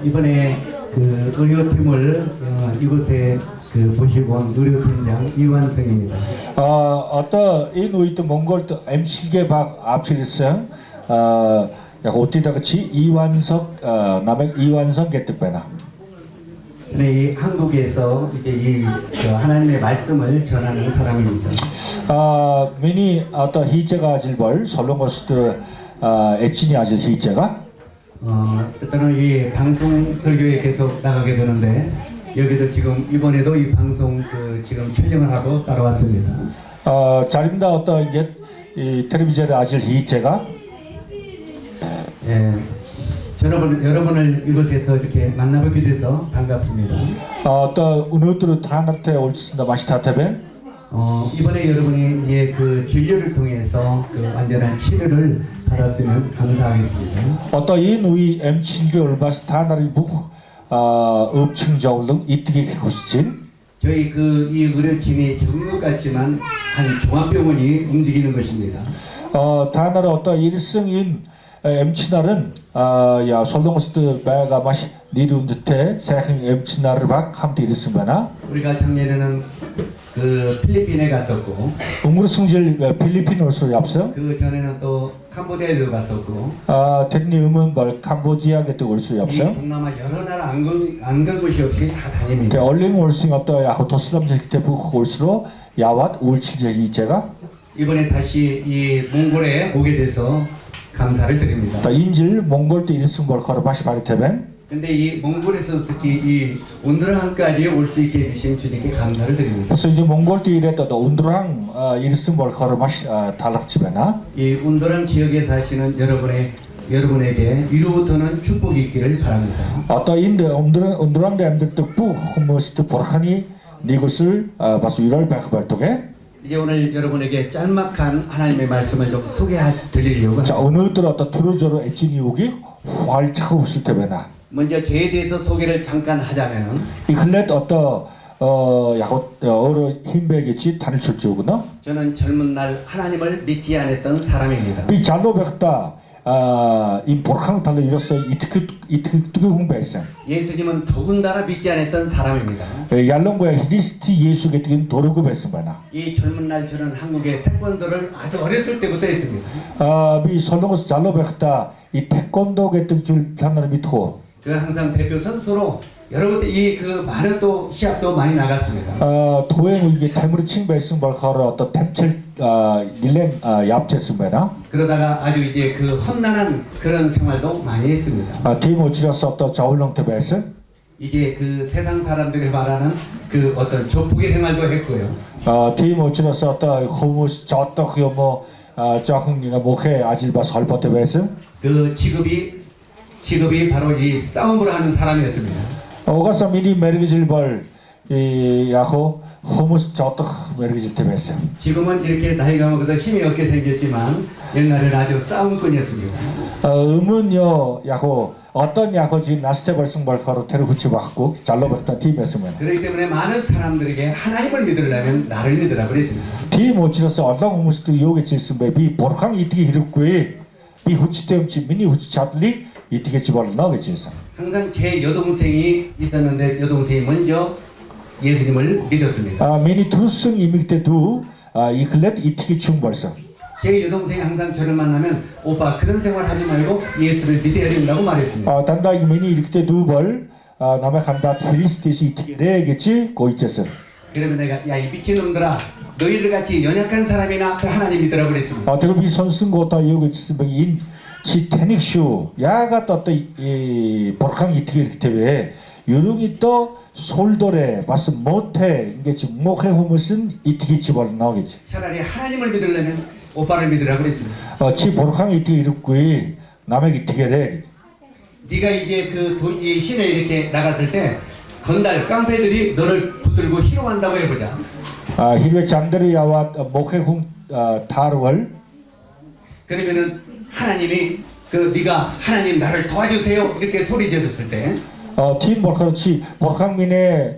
이번에 그 의료팀을 이곳에 그 모시고 온 의료팀장 이완성입니다. 어떤 이 누이도 몽골도 MC계 박 앞실성 약 어디다 같이 이완석 남의 이완성 개뜻배나. 네, 이 한국에서 이제 이 하나님의 말씀을 전하는 사람입니다. 미니 어떤 희재가 아질벌 설렁거스도 애친이 아질 희재가 때때는 이 방송 설교에 계속 나가게 되는데 여기도 지금 이번에도 이 방송 지금 촬영을 하고 따라왔습니다. 자림다 어떤 이게 이 텔레비전에 아질 희재가 예. 여러분을 이곳에서 이렇게 만나뵙게 돼서 반갑습니다. 어떤 오늘도 다한테 올습니다 마시타테벤. 이번에 여러분이 이제 그 진료를 통해서 그 완전한 치료를 받았으면 감사하겠습니다. 어떤 이 누이 MC계 올바스 다나리 부 읍층저울등 이뜨기 고스진. 저희 이 의료팀이 전문 같지만 한 종합병원이 움직이는 것입니다. 다나라 어떤 일승인 MC날은 야 솔동스트 배가 마시 니룬 듯해 세행 MC날을 박 함께 이랬습니다. 우리가 작년에는 그 필리핀에 갔었고, 동물 승질 필리핀 올수 앞서. 그 전에는 또 캄보디아에도 갔었고, tek니 음은 뭘 캄보디아게 또 올수 앞서. 이 동남아 여러 나라 안 간 곳이 없이 다 다닙니다. 얼린 올싱 어떤 야호 도스람제 그때 부 올수로 야왓 올칠제 이제가. 이번에 다시 이 몽골에 오게 돼서 감사를 드립니다. 인질 몽골도 일승 뭘 걸어 바시 바리테벤. 근데 이 몽골에서 특히 이 온드라항까지 올 수 있게 해주신 주님께 감사를 드립니다. 그래서 이제 몽골도 이랬다 운드랑 일승 뭘 걸어 바시 달락집에나. 이 온드랑 지역에 사시는 여러분에게 위로부터는 축복이 있기를 바랍니다. 어떤 인데 운드랑 댐들 뜻부 후무스트 보라카니 니것을 바수 유럴 백발독에. 이제 오늘 여러분에게 짤막한 하나님의 말씀을 좀 소개해 드리려고 합니다. 자 오늘들 어떤 투르저로 애진이 오기 활짝 웃을 때배나. 먼저 저에 대해서 소개를 잠깐 하자면은 이 근래 어떤 야고 어로 힘배겠지 단을 출지오구나. 저는 젊은 날 하나님을 믿지 않았던 사람입니다. 이 잘로 백다 이 보라칸 달로 이로써 이특 홍배했어. 예수님은 더군다나 믿지 않았던 사람입니다. 얄롱고야 히리스티 예수게 뜨긴 도르고 뵀습니다. 이 젊은 날 저는 한국의 태권도를 아주 어렸을 때부터 했습니다. 이 설렁어서 잘로 백다 이 태권도게 뜨줄 하나를 믿고. 그 항상 대표 선수로 여러 곳에 그 많은 또 시합도 많이 나갔습니다. 도행 이게 태무르 칭배승 벌카로 어떤 템첼 릴렘 얍제승배나. 그러다가 아주 이제 그 험난한 그런 생활도 많이 했습니다. 팀 오치라서 어떤 저울렁 때배승. 이제 그 세상 사람들이 말하는 그 어떤 조폭의 생활도 했고요. 팀 오치라서 어떤 호무스 저떡 뭐 저흥이나 목회 아질바 설버 때배승. 그 직업이 바로 이 싸움을 하는 사람이었습니다. 오가서 미리 메르기질벌 이 야호 호무스 저떡 메르기질 때배승. 지금은 이렇게 나이가 먹어서 힘이 없게 생겼지만 옛날에는 아주 싸움꾼이었습니다. 음은요 야호 어떤 야호 지금 나스테 벌승 벌카로 테를 붙여봤고 잘로 봤던 팀이었으면. 그렇기 때문에 많은 사람들에게 하나님을 믿으려면 나를 믿으라 그랬습니다. 팀 오치라서 어떤 호무스도 요게 질승배 비 보르캉 이티게 히르꾸이 비 후치 때문치 미니 후치 잡리 이티게 집어를 나오겠지서. 항상 제 여동생이 있었는데 여동생이 먼저 예수님을 믿었습니다. 미니 두승 이믹 때도 이 클렛 이티게 충벌성. 제 여동생이 항상 저를 만나면 오빠 그런 생활 하지 말고 예수를 믿어야 된다고 말했습니다. 단다 이 미니 이렇게 두벌 남의 간다 테리스테시 이티게 레겠지 고이체서. 그러면 내가 야 이 미친놈들아 너희들 같이 연약한 사람이나 그 하나님 믿으라고 그랬습니다. 그리고 이 선승 거다 여기 있으면 지 테닉슈 야가 또 이 보르캉 이티게 이렇게 되왜 유릉이 또 솔돌에 봤어 못해 이게 지금 목회 후무슨 이티게 집어를 나오겠지. 차라리 하나님을 믿으려면 오빠를 믿으라고 그랬습니다. 지 보르캉 이티게 이렇고이 남의 이티게래. 네가 이제 이 시내 이렇게 나갔을 때 건달 깡패들이 너를 붙들고 희롱한다고 해보자. 히르 잠들이 야와 목회 후 타르월. 그러면은 하나님이 네가 하나님 나를 도와주세요 이렇게 소리 지르었을 때 팀 보르캉치 보르캉민의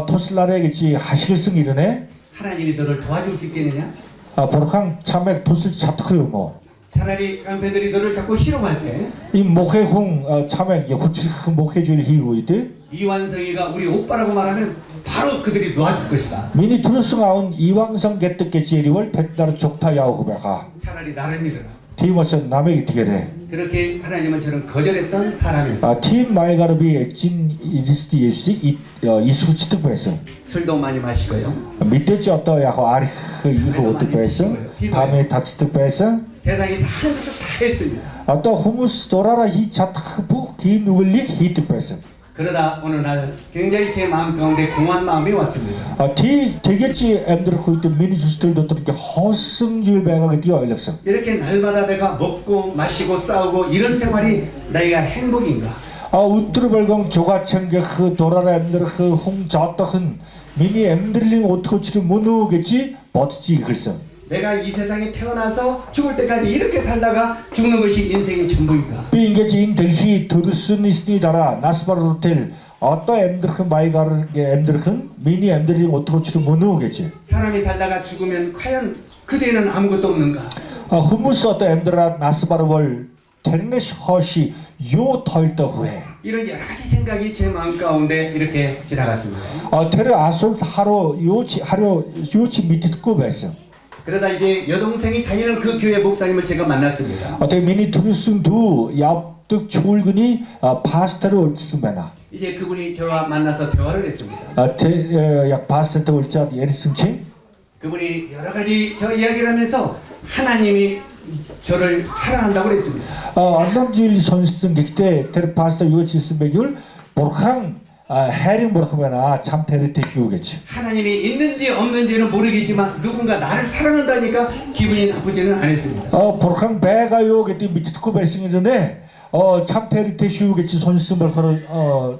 토슬라레겠지 하실승 이르네. 하나님이 너를 도와줄 수 있겠느냐? 보르캉 참에 토슬 잡트요 뭐. 차라리 깡패들이 너를 자꾸 희롱할 때 이 목회홍 참에 후치 목회주의 희우이들 이완성이가 우리 오빠라고 말하면 바로 그들이 놓아줄 것이다. 미니 투르스가운 이왕성 개뜨게 지리월 백다르 족타 야오후베가 차라리 나를 믿어라. 팀워son 남에게 티게래 그렇게 하나님은 저는 거절했던 사람이었어요. 팀 마이가르비 진 이리스트 예수 이수치득 베스 술도 많이 마시고요. 밑에지 어떠 야호 아리 이거 어떻게 베스 밤에 다치득 베스 세상에서 하는 것을 다 했습니다. 어떠 후무스 도라라 히 자타부 기 누글리 히득 베스 그러다 어느 날 굉장히 제 마음 가운데 공허한 마음이 왔습니다. 티 되겠지 엠들 호이트 미니주스들도 이렇게 허승줄 배가게 뛰어 일렉서 이렇게 날마다 내가 먹고 마시고 싸우고 이런 생활이 내가 행복인가? 우트르벌공 조가청게 그 도라라 엠들 그 홍자떠흔 미니 엠들링 오토치를 못 누우겠지 버티지 글쎄 내가 이 세상에 태어나서 죽을 때까지 이렇게 살다가 죽는 것이 인생의 전부인가? 빙게지 인들히 들으순 있으니다라 나스바르 호텔 어떠 엠들큰 마이가르게 엠들큰 미니 엠들링 오토치를 못 누우겠지 사람이 살다가 죽으면 과연 그 뒤에는 아무것도 없는가? 후무스 어떠 엠드라 나스바르월 테르네시 허시 요 털떠 후에 이런 여러 가지 생각이 제 마음 가운데 이렇게 지나갔습니다. 테르 아솔 하루 요치 밑에 듣고 뵀어 그러다 이제 여동생이 다니는 그 교회 목사님을 제가 만났습니다. 어떻게 미니 투르슨두 얍득 출근이 파스타를 올스메나 이제 그분이 저와 만나서 대화를 했습니다. 약 파스타 올자 예리승칭 그분이 여러 가지 저 이야기를 하면서 하나님이 저를 사랑한다고 그랬습니다. 안담주일 선수들 때 테르 파스타 요치스 베귤 보르캉 해링 보르캉메나 참 테르테 휴겠지 하나님이 있는지 없는지는 모르겠지만 누군가 나를 사랑한다니까 기분이 나쁘지는 않았습니다. 보르캉 배가 요게 또 밑에 듣고 뵀으니는데 참 테르테 휴겠지 선수들 걸어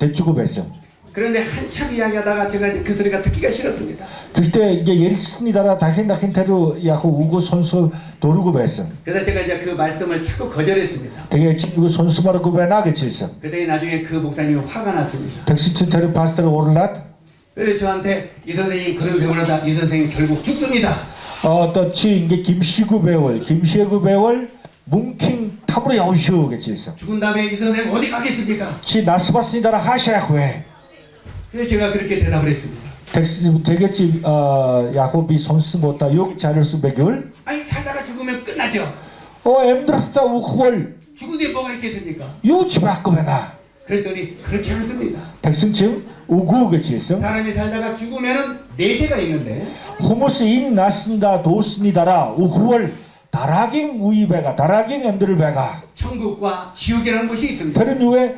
대주고 뵀어 그런데 한참 이야기하다가 제가 이제 그 소리가 듣기가 싫었습니다. 그때 이게 예리스니다라 다힌 테루 야호 우고 선수 도르고 뵀어 그래서 제가 이제 그 말씀을 자꾸 거절했습니다. 되게 지금 선수 말고 배나겠지 있어 그때 나중에 그 목사님이 화가 났습니다. 텍스트 테르 파스타를 오를랏 그래서 저한테 이 선생님 그런 세월하다 이 선생님 결국 죽습니다. 또치 이게 김시구 배월 뭉킹 탑으로 야오시오겠지 있어 죽은 다음에 이 선생님 어디 가겠습니까? 치 나스바스니다라 하샤야 후에 그래서 제가 그렇게 대답을 했습니다. 텍스트 되겠지 야호비 선수 못다 여기 자를 수 배결 아니 살다가 죽으면 끝나죠. 엠드라스타 우쿠월 죽은 뒤에 뭐가 있겠습니까? 요치 바꾸면아 그랬더니 그렇지 않습니다. 텍슨층 우구겠지 있어 사람이 살다가 죽으면은 내세가 있는데 호모스 인 나스니다 도스니다라 우쿠월 다라깅 우이배가 다라깅 엠드를 배가 천국과 지옥이라는 것이 있습니다. 다른 이유에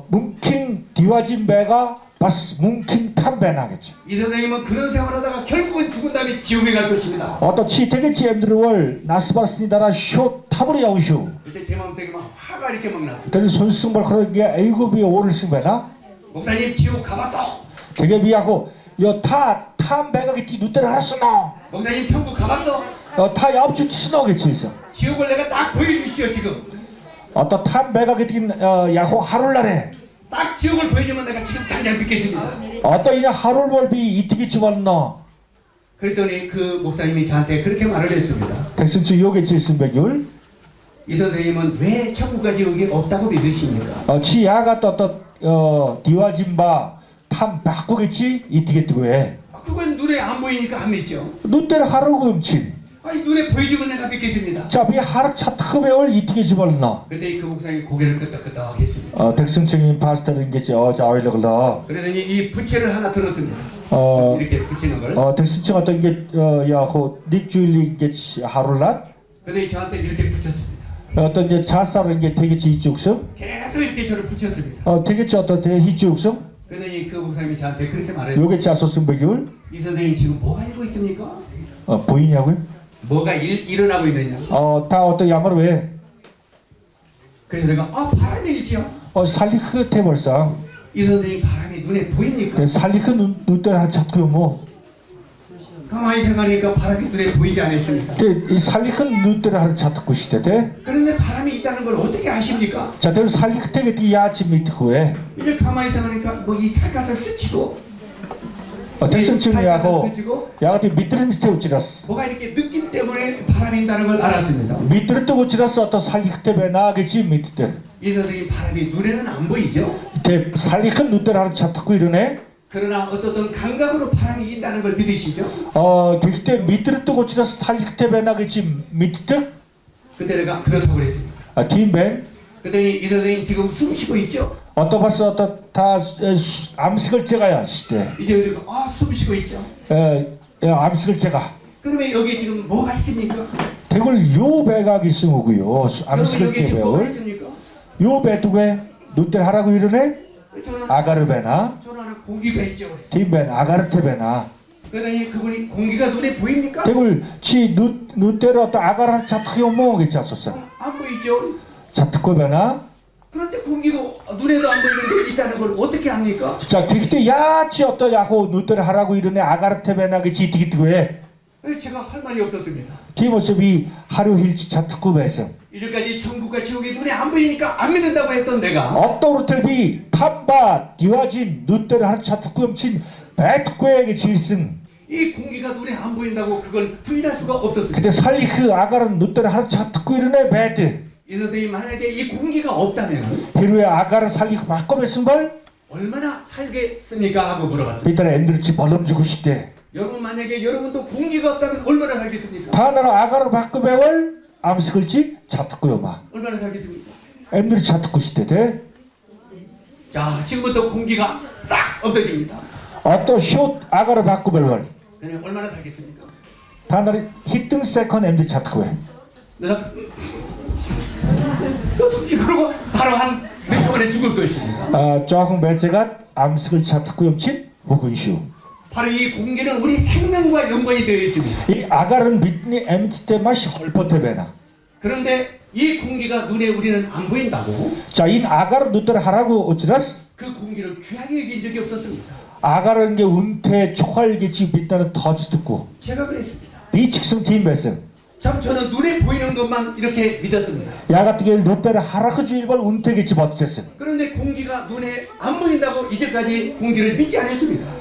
뭉킹 디와진 배가 바스 뭉킹 탐배나겠지 이 선생님은 그런 생활하다가 결국은 죽은 다음에 지옥에 갈 것입니다. 치 되겠지 엠드를 나스바스니다라 쇼 탑으로 야우쇼 그때 제 마음속에 막 화가 이렇게 막 났습니다. 다른 손승발 그런 게 애굽이 오를 승배나 목사님 지옥 가봤어. 되게 미하고 요타 탐배가 기 누때를 알았어 너 목사님 천국 가봤어. 타 야업주 치노겠지 있어 지옥을 내가 딱 보여주시오 지금. 탐배가 기 야호 하룰날에 딱 지옥을 보여주면 내가 지금 당장 믿겠습니다. 이냐 하룰월비 이티기 치발너 그랬더니 그 목사님이 저한테 그렇게 말을 했습니다. 백승치 요게치 있음배귤 이 선생님은 왜 천국과 지옥이 없다고 믿으십니까? 치 야가 디와진바 탐 바꾸겠지 이티기 뜨고해 그건 눈에 안 보이니까 안 믿죠. 누때를 하루고 음친 아니 눈에 보여주면 내가 믿겠습니다. 자, 비 하루 차트급에올 이티게 집어넣어. 그때 그 목사님이 고개를 끄덕끄덕 했습니다. 백승층인 파스타를 겠지 자위를 걸러. 그러더니 이 부채를 하나 들었습니다. 이렇게 붙이는 걸. 백승층 어떤 게 야호 닉주일리 겠지 하룰랏. 그러더니 저한테 이렇게 붙였습니다. 어떤 게 자살은 게 되겠지 이쪽섬. 계속 이렇게 저를 붙였습니다. 되겠지 어떤 데 이쪽섬. 그러더니 그 목사님이 저한테 그렇게 말해요. 요게 자소승 배귤. 이 선생님 지금 뭐 알고 있습니까? 보이냐고요? 뭐가 일어나고 있느냐? 다 어떤 야말 왜? 그래서 내가 바람이 일지요. 살리 흐태 벌써. 이 선생님 바람이 눈에 보입니까? 살리 흐 눈대 한 찾고 뭐. 가만히 생각하니까 바람이 눈에 보이지 않았습니다. 이 살리 흐 눈대를 한 찾고 시대대. 그런데 바람이 있다는 걸 어떻게 아십니까? 자, 대로 살리 흐태게 야치 밑 후에. 이제 가만히 생각하니까 뭐 이 살갗을 스치고 대승층이하고 펼치고 야가티 미트르미테 우치라스 뭐가 이렇게 느낌 때문에 바람이 있다는 걸 알았습니다. 미트르트 우치라스 어떤 살리 그때에 나겠지 미트르 이 선생님 바람이 눈에는 안 보이죠? 대 살리 큰 눈대를 하는 차 듣고 이러네 그러나 어떤 감각으로 바람이 있다는 걸 믿으시죠? 그때 미트르트 우치라스 살리 그때에 나겠지 미트르 그때 내가 그렇다고 그랬습니다. 팀벤 그랬더니 이 선생님 지금 숨 쉬고 있죠? 어떤 봤어 어떤 다 암식을 제가야 시대 이제 우리가 숨 쉬고 있죠? 암식을 제가 그러면 여기 지금 뭐가 있습니까? 대걸 요 배가 있으므고요 암식을 여기 지금 뭐가 제배울 있습니까? 요 배두배 눈대 하라고 이러네 저는 아가르베나 저는 공기가 있죠. 팀벤 아가르테베나 그러더니 그분이 공기가 눈에 보입니까? 대굴 치 눈대로 어떤 아가르 차트기 오모겠지 않았어 안 보이죠? 차트코베나 그런데 공기가 눈에도 안 보이는데 있다는 걸 어떻게 합니까? 자 그때 야치 어떤 야고 눈대로 하라고 이러네 아가르테베나겠지 티기티고에 제가 할 말이 없었습니다. 디모습이 하루 힐치 차트코베에서 이제까지 천국과 지옥이 눈에 안 보이니까 안 믿는다고 했던 내가 어떤 루텔비 탐바 디와진 눈대로 하루 차트코엄친 배트코에게 질승 이 공기가 눈에 안 보인다고 그걸 부인할 수가 없었습니다. 근데 살리크 아가르는 눈대로 하루 차트코 이러네 배트 이 선생님 만약에 이 공기가 없다면 히루에 아가르 살리크 바꿔bes은 걸 얼마나 살겠습니까? 하고 물어봤습니다. 이따라 엠들치 벌름 주고 싶대 여러분 만약에 여러분도 공기가 없다면 얼마나 살겠습니까? 다나라 아가르 바꿔배월 암스글지 차트코요마 얼마나 살겠습니까? 엠들이 차트코 싶대 자 지금부터 공기가 싹 없어집니다. 어떤 숏 아가르 바꿔배월 그러면 얼마나 살겠습니까? 다나라 히팅 세컨 엠들이 차트코에 내가 그러고 바로 한 몇 초 만에 죽을 것입니다. 조금 배제가 암스글 차트코염친 혹은슈 바로 이 공기는 우리 생명과 연관이 되어 있습니다. 이 아가른 빛니 엠티테 맛이 헐퍼테베나 그런데 이 공기가 눈에 우리는 안 보인다고 자인 아가르 누들 하라고 어찌라스 그 공기를 귀하게 여긴 적이 없었습니다. 아가르는 게 운태 초활게지 빛나는 터치 듣고 제가 그랬습니다. 비직승 팀 배승 참 저는 눈에 보이는 것만 이렇게 믿었습니다. 야가뜨게 누들 하라그 주일벌 운태게지 버티셨음 그런데 공기가 눈에 안 보인다고 이제까지 공기를 믿지 않았습니다.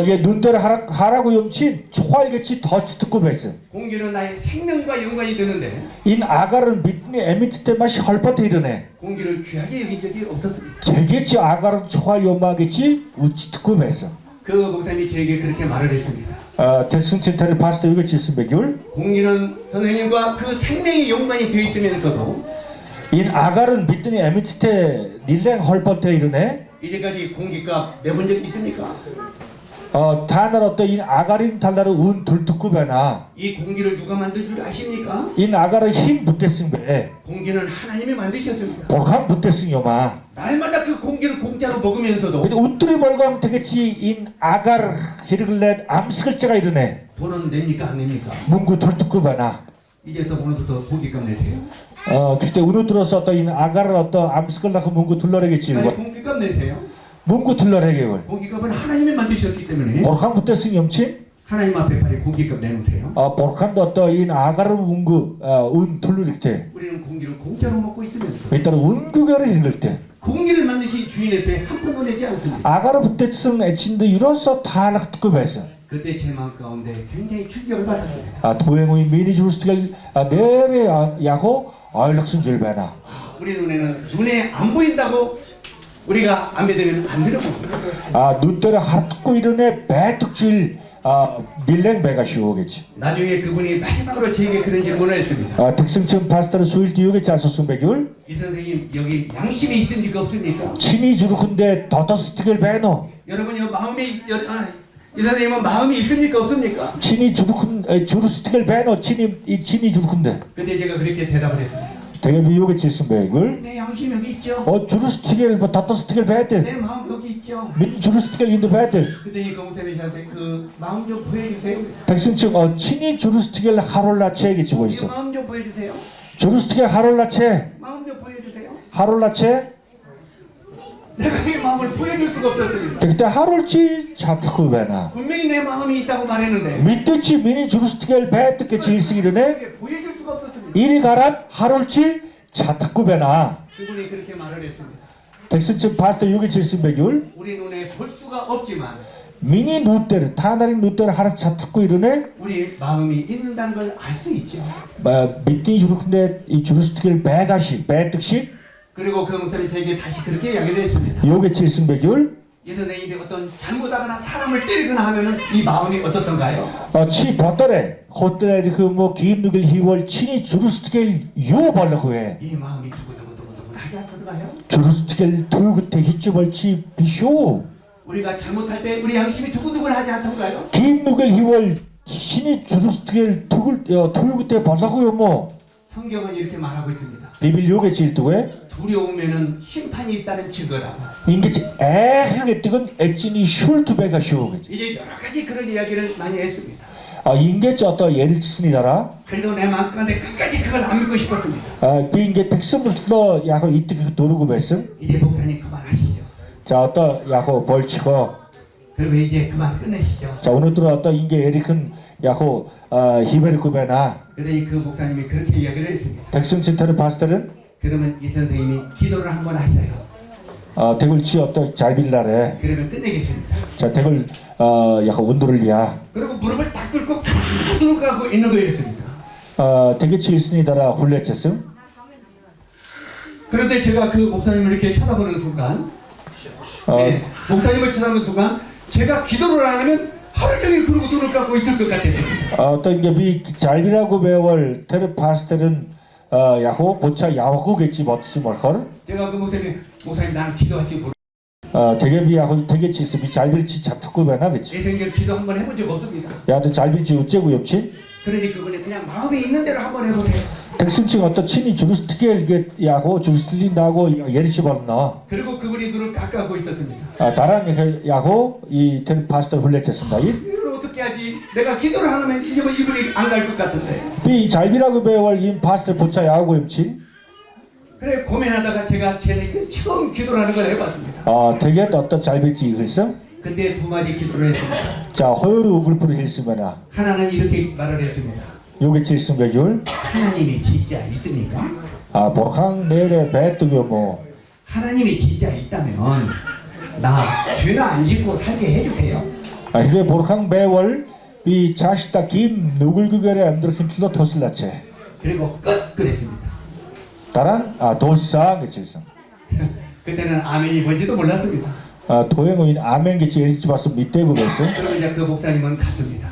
얘 눈대로 하라고 염친 초활게치 터치 듣고 배승 공기는 나의 생명과 연관이 되는데 인 아가른 빛니 에미트 때 맛이 헐퍼테 이러네 공기를 귀하게 여긴 적이 없었습니다. 되겠지 아가른 초활 연마겠지 우치 듣고 배승 그 목사님이 저에게 그렇게 말을 했습니다. 대승친태를 봤을 때 이거 질슨 배귤 공기는 선생님과 그 생명이 연관이 되어 있으면서도 인 아가른 빛니 에미트 때 닐랭 헐퍼테 이러네 이제까지 공기값 내본 적 있습니까? 다날 어떤 인 아가린 달나르 운 둘뚝구배나 이 공기를 누가 만든 줄 아십니까? 인 아가르 힘 붙댔승배 공기는 하나님이 만드셨습니다. 복한 붙댔승요마 날마다 그 공기를 공짜로 먹으면서도 근데 웃들이 멀광 되겠지 인 아가르 히르글렛 암스글자가 이러네 돈은 냅니까 안 냅니까? 문구 둘뚝구배나 이제 또 오늘부터 공기값 내세요. 그때 운우 들어서 어떤 인 아가르 어떤 암스글라그 문구 둘러내겠지 아니 공기값 내세요. 문구 둘러내게월 공기값은 하나님이 만드셨기 때문에 복한 붙댔승 염치 하나님 앞에 빨리 공기값 내놓으세요. 복한도 어떤 인 아가르 문구 운 둘러릭때 우리는 공기를 공짜로 먹고 있으면서 일단 운구결을 읽을 때 공기를 만드신 주인한테 한 푼도 내지 않습니다. 아가르 붙댔승 애친데 이로써 다 득급해서 그때 제 마음 가운데 굉장히 충격을 받았습니다. 도행의 미니 주스티를 내래 야고 얼럭슨 줄배나 우리 눈에 안 보인다고 우리가 안 믿으면 안 되는 겁니다. 눈대로 하트고 이러네 배특질 밀랭 배가 쉬우겠지 나중에 그분이 마지막으로 저에게 그런 질문을 했습니다. 득승층 파스타를 수일 뒤우게 짜소승 배귤 이 선생님 여기 양심이 있습니까 없습니까? 친이 주르군데 더더스틱을 배노 여러분 이 선생님은 마음이 있습니까 없습니까? 친이 주르스틱을 배노 친이 주르군데 그때 제가 그렇게 대답을 했습니다. 되게 미우게 칠승 배귤 내 양심 여기 있죠. 주르스틱을 더더스틱을 배들 내 마음 여기 있죠. 민 주르스틱을 인도 배들 그때 공쌤이 저한테 그 마음 좀 보여주세요. 득승층 친이 주르스틱을 하롤라체겠지 뭐 이 있어 마음 좀 보여주세요. 주르스틱의 하롤라체 마음 좀 보여주세요. 하롤라체 내가 이 마음을 보여줄 수가 없었습니다. 그때 하롤치 차트쿠베나 분명히 내 마음이 있다고 말했는데 밑듯이 미니 주르스틱을 배뜨게 질식이르네 그게 보여줄 수가 없었습니다. 일가랏 하롤치 차트쿠베나 그분이 그렇게 말을 했습니다. 덱슨층 파스타 6의 질승배귤 우리 눈에 볼 수가 없지만 미니 누테르 타나린 누테르 하르차 듣고 이러네 우리 마음이 있는다는 걸 알 수 있죠. 미팅 주르근데 이 주르스트길 배가시 배득식 그리고 그 목사님 저에게 다시 그렇게 이야기를 했습니다. 요게 칠승백율 이 선생님이 어떤 잘못하거나 사람을 때리거나 하면은 이 마음이 어떻던가요? 치 버터레 호텔에 그뭐 기입누길 희월 친이 주르스트길 요 벌려고 해 이 마음이 두근두근두근두근 하지 않던가요? 주르스트길 두 그때 히쭈벌치 비쇼 우리가 잘못할 때 우리 양심이 두근두근 하지 않던가요? 기입누길 희월 신이 주르스트길 두 그때 벌려고요 뭐 성경은 이렇게 말하고 있습니다. 비빌 요게 질두에 두려우면은 심판이 있다는 증거라고. 인게지 애하게 뜨건 액진이 슐투베가 쇼게지 이제 여러 가지 그런 이야기를 많이 했습니다. 인게지 어떤 예를 쓰니다라 그래도 내 마음 가운데 끝까지 그걸 안 믿고 싶었습니다. 비인게 택스부터 야고 이때 도르고 뵀음 이제 목사님 그만하시죠. 자 어떤 야고 벌치고 그리고 이제 그만 끝내시죠. 자 오늘들 어떤 인게 에리큰 야고 히베르쿠베나 그랬더니 그 목사님이 그렇게 이야기를 했습니다. 택슨 친터를 봤을 때는 그러면 이 선생님이 기도를 한번 하셔요. 댁을 치 어떤 잘 빌라래 그러면 끝내겠습니다. 자 댁을 야고 운도를리야 그리고 무릎을 딱 꿇고 가만히 가고 있는 거였습니다. 댁에 치 있으니다라 훌레쳤음 그런데 제가 그 목사님을 이렇게 쳐다보는 순간 네, 목사님을 쳐다보는 순간 제가 기도를 안 하면 하루 종일 그러고 눈을 감고 있을 것 같았습니다. 어떤 게 잘비라고 배월 테르 봤을 때는 야호 보차 야호겠지 멋지 뭘걸 제가 그 목사님 나는 기도할지 모르. 되게 비하고 되게 치스 비 잘빌치 잡투고 배나겠지 내 생전 기도 한번 해본 적 없습니다. 야도 잘빌치 어째고 옆친 그러니 그분이 그냥 마음에 있는 대로 한번 해보세요. 백승층 어떤 친이 주루스트게 이게 야고 주루스틀린다고 예리치 받나 그리고 그분이 눈을 깎고 있었습니다. 다른 야고 이 테르 파스터 훌레쳤습니다 이걸 어떻게 하지? 내가 기도를 안 하면 이제 뭐 이분이 안 갈 것 같은데. 비 잘비라고 배월 인 파스터 보차 야고 옆친 그래 고민하다가 제가 제 생전 처음 기도를 하는 걸 해봤습니다. 되게 어떤 잘빌치 이글성 근데 두 마디 기도를 했습니다. 자 호요르 우글프를 힐스면아 하나는 이렇게 말을 했습니다. 요게 칠승배율 하나님이 진짜 있습니까? 보강 내래 배뜨며 뭐 하나님이 진짜 있다면 나 죄는 안 짓고 살게 해주세요. 이래 보강 배월 이 자식다 김 누굴 그결에 안들 힘들어 더슬라체 그리고 끝 그랬습니다. 다란 도상 게칠성 그때는 아멘이 뭔지도 몰랐습니다. 도행의 아멘게 제일지 봤어 밑대고 그랬어 그리고 이제 그 목사님은 갔습니다.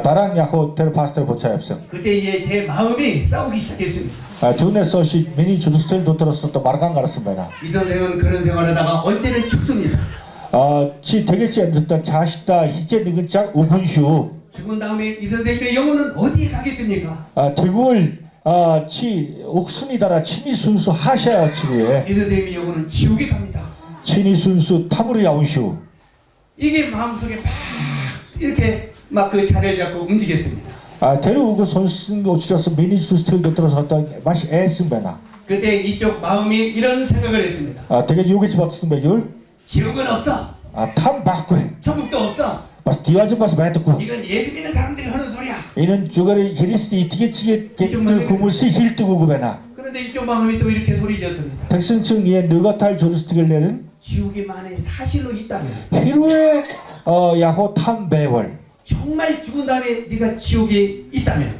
다란 야호 테르 파스터 보차 없어 그때 이제 제 마음이 싸우기 시작했습니다. 두네 소시 미니 주루스텔 도트로서 또 말강 갈았습니다 이 선생은 그런 생활하다가 언제는 죽습니다. 치 되겠지 않던 자식다 희재 느근짝 우분슈 죽은 다음에 이 선생님의 영혼은 어디에 가겠습니까? 대구를 치 옥순이다라 친이 순수 하샤야 치구에 이 선생님의 영혼은 지옥에 갑니다. 친이 순수 타무리 야운슈 이게 마음속에 막 이렇게 막 그 자리를 잡고 움직였습니다. 데려오고 손쓴 오치라서 미니 주루스텔 도트로서 어떤 맛이 애쓴배나 그때 이쪽 마음이 이런 생각을 했습니다. 되게 요기치 받았습니다 지옥은 없어. 탐 바꾸에 천국도 없어. 마스 디와즈 마스 매듣고 이건 예수 믿는 사람들이 하는 소리야. 이는 주거리 히리스트 이티게치게 게트 구무시 힐뜨고 구배나 그런데 이쪽 마음이 또 이렇게 소리졌습니다. 택슨층 이에 느가탈 조르스트겔레는 지옥이 만에 사실로 있다면 히루의 야호 탐 배월 정말 죽은 다음에 네가 지옥에 있다면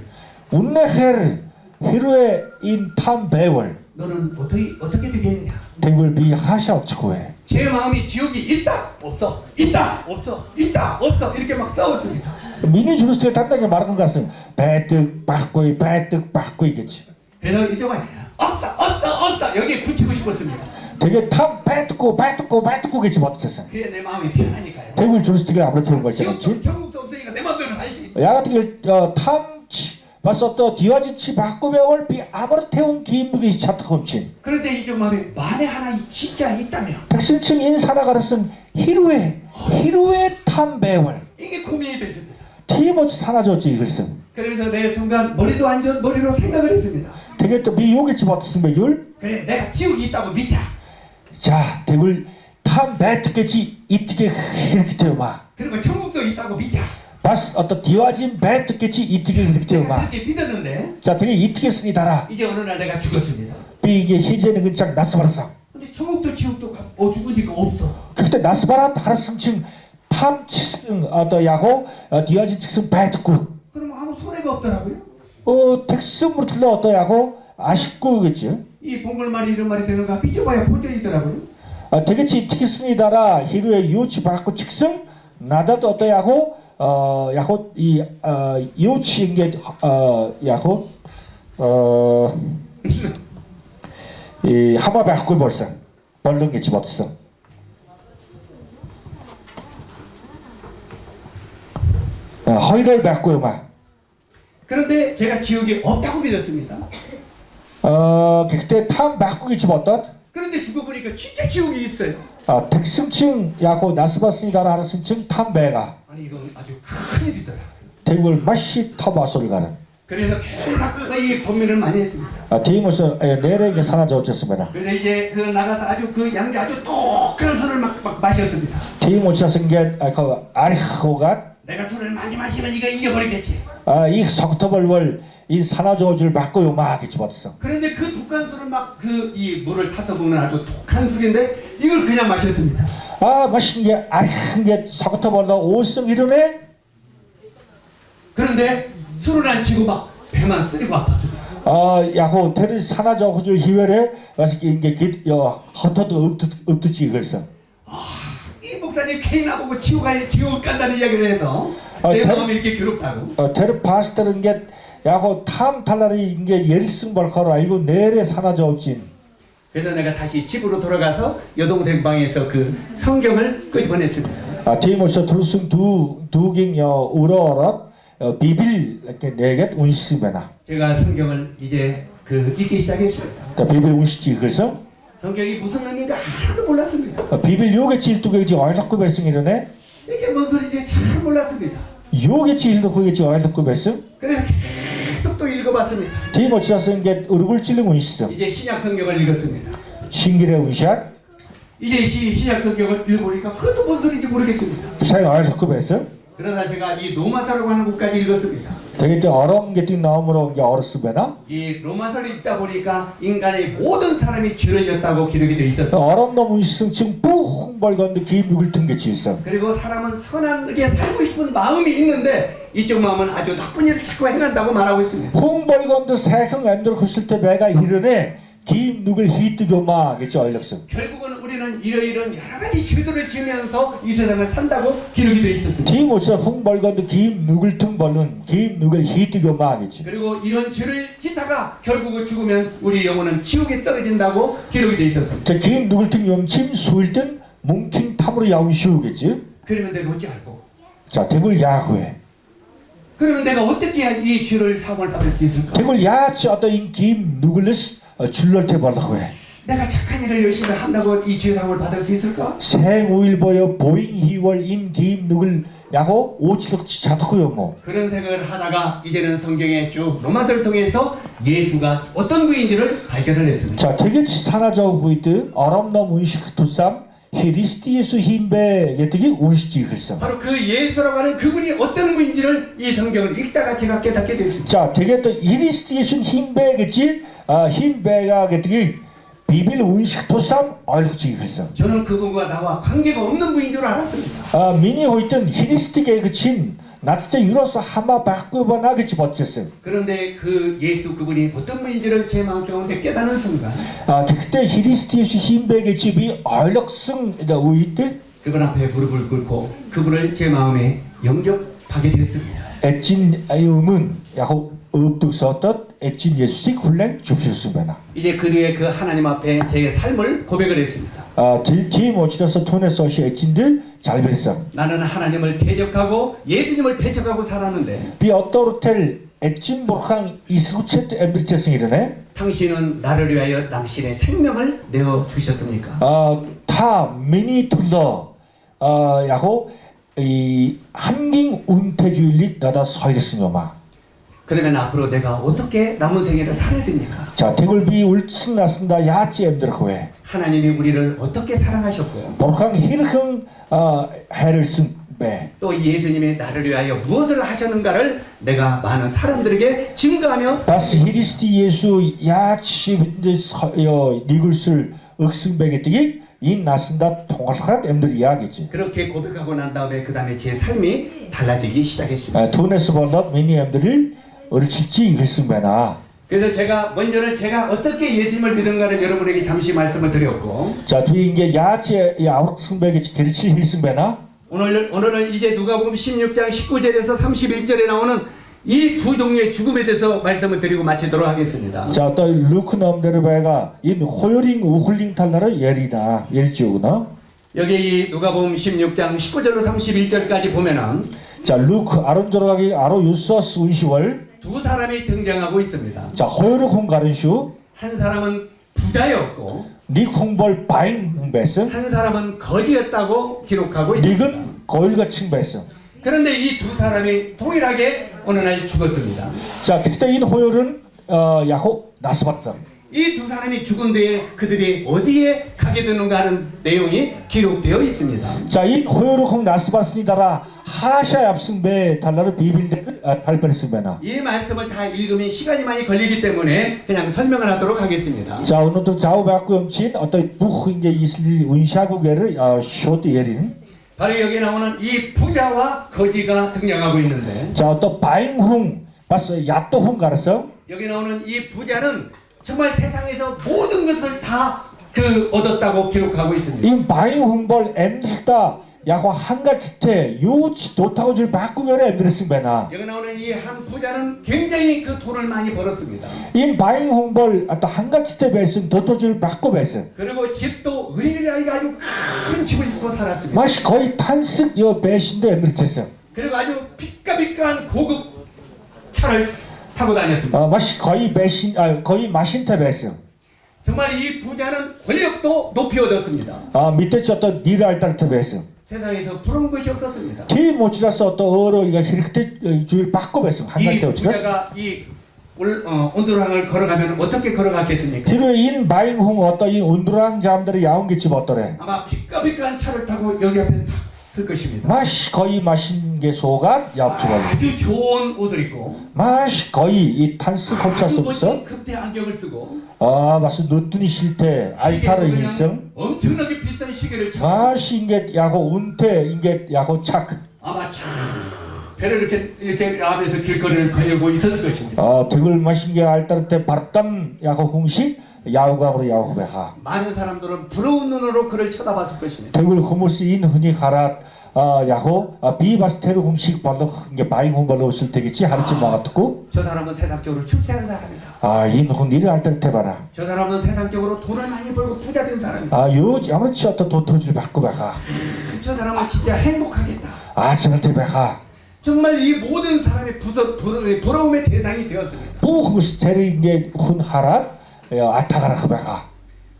운네헤르 히루의 인탐 배월 너는 어떻게 되겠느냐? 대굴 비 하샤츠고에 제 마음이 지옥이 있다 없어 있다 없어 있다 없어 이렇게 막 싸웠습니다. 미니 주루스트겔 단단하게 말하는 것 같으면 배뜩 바꾸이겠지 그래서 이쪽은 없어 여기에 굳히고 싶었습니다. 되게 탐 배뜯고겠지 못했어 그래 내 마음이 편하니까요. 대굴 주루스트겔 아무래도 태운 걸지 지옥도 천국도 없으니까 내 마음대로 살지. 야가떻게 탐치 봤어 또 디와지치 바꾸배월 비 아무리 태운 기인무기 차트홈친 그런데 이쪽 마음에 만에 하나 진짜 있다면 백신층 인사나가르슨 히루의 탐배월 이게 고민이 됐습니다. 티모치 사나졌지 이글슨 그러면서 내 순간 머리로 생각을 했습니다. 되게 또 미요기치 못했은 배율 그래 내가 지옥이 있다고 믿자. 자 대굴 탐배 듣겠지 이특게 이렇게 되어마 그리고 천국도 있다고 믿자. 바스 어떤 디와진 배 듣겠지 이특게 이렇게 되어마 그렇게 믿었는데 자 되게 이특게 쓰니다라 이제 어느 날 내가 죽었습니다. 비 이게 희재는 그냥 나스바라상 근데 천국도 지옥도 죽으니까 없어. 그때 나스바라 하라승층 탐 직승 어떤 야고 디아진 직승 배트구 그럼 아무 손해가 없더라고요. 텍스 물틀러 어떤 야고 아쉽고겠지. 이 봉골말이 이런 말이 되는가 삐져봐야 본전이더라고요. 되겠지 틱슨이다라 히루의 요치 받고 직승 나다도 어떤 야고 야고 이 요치인 게 야고 이 하마 받고 벌써 벌른 게 집었어. 허위를 받고요 막. 그런데 제가 지옥이 없다고 믿었습니다. 그때 탐 바꾸기 집었던. 그런데 죽어보니까 진짜 지옥이 있어요. 택승층 야고 나스바스니다라 하는 승층 탐배가. 아니 이건 아주 큰일이더라. 대국을 맛이 터바소를 가는. 그래서 계속 이 범민을 많이 했습니다. 디모스 내래에게 사나져 어쩌습니다. 그래서 이제 그 나가서 아주 그 양주 아주 독한 술을 막 마셨습니다. 디모스 생게 그 아리호가 내가 술을 많이 마시면 이거 잊어버리겠지. 이 석터벌월 이 사나져줄 맞고요 막이 집었어. 그런데 그 독한 술을 막 그 이 물을 타서 먹는 아주 독한 술인데 이걸 그냥 마셨습니다. 맛있는 게 아리한 게 석터벌다 5승 이르네. 그런데 술을 안 치고 막 배만 쓰리고 아팠습니다. 야고 테리 사나져 호주 희회래 와서 이게 헛헛도 없듯이 그랬어. 이 목사님 케이나 보고 지옥을 간다는 이야기를 해서 내 마음이 이렇게 괴롭다고. 테르 파스터는 게 야고 탐 탈라리 이게 예리승 벌커로 알고 내래 사나져 없진. 그래서 내가 다시 집으로 돌아가서 여동생 방에서 그 성경을 끄집어냈습니다. 디모스 둘승 두ging 우러러 비빌 이렇게 네개 운시면아. 제가 성경을 이제 읽기 시작했습니다. 비빌 운시지 그래서 성경이 무슨 의미인가 하나도 몰랐습니다. 비빌 요게치 일두개지 얼럭구 발승이러네. 이게 뭔 소리인지 잘 몰랐습니다. 요게치 일두개지 얼럭구 발승. 그래서 계속 또 읽어봤습니다. 디모스가 쓴 게 얼굴 찔른 운시죠. 이제 신약 성경을 읽었습니다. 신길의 운샷. 이제 신약 성경을 읽어보니까 그것도 뭔 소리인지 모르겠습니다. 부사의 얼럭구 발승. 그러나 제가 이 로마서라고 하는 곳까지 읽었습니다. 되게 또 어려운 게 나오므로 이게 어렸으면아. 이 로마서를 읽다 보니까 인간의 모든 사람이 죄를 졌다고 기록이 되어 있었어요. 어렵 너무 있음층 뿡 벌건데 기묵을 튼게 지있어. 그리고 사람은 선하게 살고 싶은 마음이 있는데 이쪽 마음은 아주 나쁜 일을 자꾸 행한다고 말하고 있습니다. 홍 벌건데 새형 엠들 컸을 때 배가 이르네 기묵을 히뜨교마겠죠 얼럭스. 결국은 우리는 이러이러한 여러 가지 죄들을 지으면서 이 세상을 산다고 기록이 되어 있었습니다. 디모스 홍 벌건데 기묵을 튼 벌은 기묵을 히뜨교마겠지. 그리고 이런 죄를 짓다가 결국은 죽으면 우리 영혼은 지옥에 떨어진다고 기록이 되어 있었습니다. 저 기묵을 튼 염침 수일든 뭉킹 탐으로 야운시우겠지. 그러면 내가 어찌 알고? 자 대굴 야후에. 그러면 내가 어떻게 이 죄를 사함을 받을 수 있을까? 대굴 야치 어떤 인 기묵을스 줄널테 벌다고 해. 내가 착한 일을 열심히 한다고 이 죄 사함을 받을 수 있을까? 생우일보여 보잉 희월 인 기묵을 야고 오치덕치 자덕고요 뭐. 그런 생각을 하다가 이제는 성경에 쭉 로마서를 통해서 예수가 어떤 분인지를 발견을 했습니다. 자 되게 사나져 보이듯 어람너 문식 투쌈 히리스티 예수 힘배 예뜨기 운시지 글쎄. 바로 그 예수라고 하는 그분이 어떤 분인지를 이 성경을 읽다가 제가 깨닫게 됐습니다. 자 되게 또 히리스티 예수 힘배겠지. 힘배가 예뜨기 비빌 운식 투쌈 얼룩지 글쎄. 저는 그분과 나와 관계가 없는 분인 줄 알았습니다. 미니 호이튼 히리스티게 그친 나한테 유로서 하마 바꾸거나 그치 버텼어. 그런데 그 예수 그분이 어떤 분인지를 제 마음 가운데 깨닫는 순간 그때 히리스티 예수 힘배게 집이 얼룩승 우이때 그분 앞에 무릎을 꿇고 그분을 제 마음에 영접하게 됐습니다. 애찐 아유문 야고 읍득 썼던 애찐 예수식 훈련 줍실수배나. 이제 그 뒤에 그 하나님 앞에 제 삶을 고백을 했습니다. 뒤 모치라서 톤에서시 애찐들 잘 그랬어. 나는 하나님을 대적하고 예수님을 배척하고 살았는데 비 어떠로텔 애찐 보강 이스루체트 엠브리체스 이르네. 당신은 나를 위하여 당신의 생명을 내어 주셨습니까? 다 미니 툴러 야고 이 한ging 운태주일리 나다 서이랬으며마. 그러면 앞으로 내가 어떻게 남은 생애를 살아야 됩니까? 자 대굴비 울승 났습니다 야찌 엠들코에. 하나님이 우리를 어떻게 사랑하셨고 보강 히르흥 해를 쓴배. 또 예수님이 나를 위하여 무엇을 하셨는가를 내가 많은 사람들에게 증거하며 다스 히리스티 예수 야치 니글술 억승배게 뜨기 인 나쓴다 통할학 엠들 이야기지. 그렇게 고백하고 난 다음에 그 다음에 제 삶이 달라지기 시작했습니다. 투네스 번다 미니 엠들을 얼칠지 이글승배나. 그래서 제가 먼저는 제가 어떻게 예수님을 믿은가를 여러분에게 잠시 말씀을 드렸고, 자, 뒤에 이게 야채 아웃승배기 길치 힐승배나. 오늘은 이제 누가복음 16장 19절에서 31절에 나오는 이 두 종류의 죽음에 대해서 말씀을 드리고 마치도록 하겠습니다. 자, 또 루크 넘데르 배가 인 호요링 우훌링 탈나라 예리다 예리지구나. 여기 이 누가복음 16장 19절로 31절까지 보면은 자, 루크 아론조라기 아로 유서스 운시월 두 사람이 등장하고 있습니다. 자, 호요르 홍가른슈 한 사람은 부자였고 닉 홍벌 바잉 홍베스 한 사람은 거지였다고 기록하고 있습니다. 닉은 거일과 칭베스. 그런데 이 두 사람이 동일하게 어느 날 죽었습니다. 자, 그때 인 호요른 야호 나스바스. 이 두 사람이 죽은 뒤에 그들이 어디에 가게 되는가 하는 내용이 기록되어 있습니다. 자, 인 호요르 홍 나스바스니다라 하샤 얍승배 달라르 비빌데 달베스배나. 이 말씀을 다 읽으면 시간이 많이 걸리기 때문에 그냥 설명을 하도록 하겠습니다. 자, 오늘도 좌우박구 염친 어떤 부흥의 이슬 운샤국에를 쇼트 예린. 바로 여기 나오는 이 부자와 거지가 등장하고 있는데, 자, 또 바잉홍 봤어 야또홍 가르서. 여기 나오는 이 부자는 정말 세상에서 모든 것을 다 얻었다고 기록하고 있습니다. 이 바잉홍벌 엠들다 야호 한가지태 요치 도타고질 바꾸겨래 엠들했음배나. 여기 나오는 이 한 부자는 굉장히 그 돈을 많이 벌었습니다. 이 바잉홍벌 또 한가지태 베슨 도토질 바꾸 베슨. 그리고 집도 으리으리하게 아주 큰 집을 짓고 살았습니다. 맛이 거의 탄식 요 배신도 엠들했어. 그리고 아주 피까피까한 고급 차를 타고 다녔습니다. 맛이 거의 배신 거의 마신태 베슨. 정말 이 부자는 권력도 높이 얻었습니다. 밑에 쳤던 니랄타르트 베슨. 세상에서 부러운 것이 없었습니다. 뒤 모치라서 또 어로 이거 히르트 주일 바꿔 베슨. 이 한가지태 오치라서. 부자가 이 온두랑을 걸어가면 어떻게 걸어갔겠습니까? 뒤로 인 바잉홍 어떤 이 온두랑 잠들이 야옹기 집 어떠래. 아마 피까피까한 차를 타고 여기 앞에 탁 쓸 것입니다. 맛이 거의 마신 게 소가 야옥주가. 아주 좋은 옷을 입고 맛이 거의 이 탄스 콘차 아주 속에서. 멋진 금태 안경을 쓰고 맛이 노뚜니 실태 알타르 시계도 일성. 그냥 엄청나게 비싼 시계를 차고 맛이 인게 야고 운태 인게 야고 착. 아마 참 배를 이렇게 앞에서 길거리를 걸고 있었을 것입니다. 대글 마신 게 알타르 때 바람담 야고 공식 야우가으로 야우베하. 많은 사람들은 부러운 눈으로 그를 쳐다봤을 것입니다. 대글 후무스 인 흔히 가라 야고 비바스테르 공식 발로 이게 바잉홍 발로 쓸 때겠지 하르치 마가트고. 저 사람은 세상적으로 출세한 사람이다. 인훈 이를 알타르 때 봐라. 저 사람은 세상적으로 돈을 많이 벌고 부자 된 사람이다. 요 아무렇지 어떤 도토질 바꾸베하. 저 사람은 진짜 행복하겠다. 저럴 때 베하. 정말 이 모든 사람의 부러움의 대상이 되었습니다. 후무스 테르 인게 훈 하라 아타가라 그베하.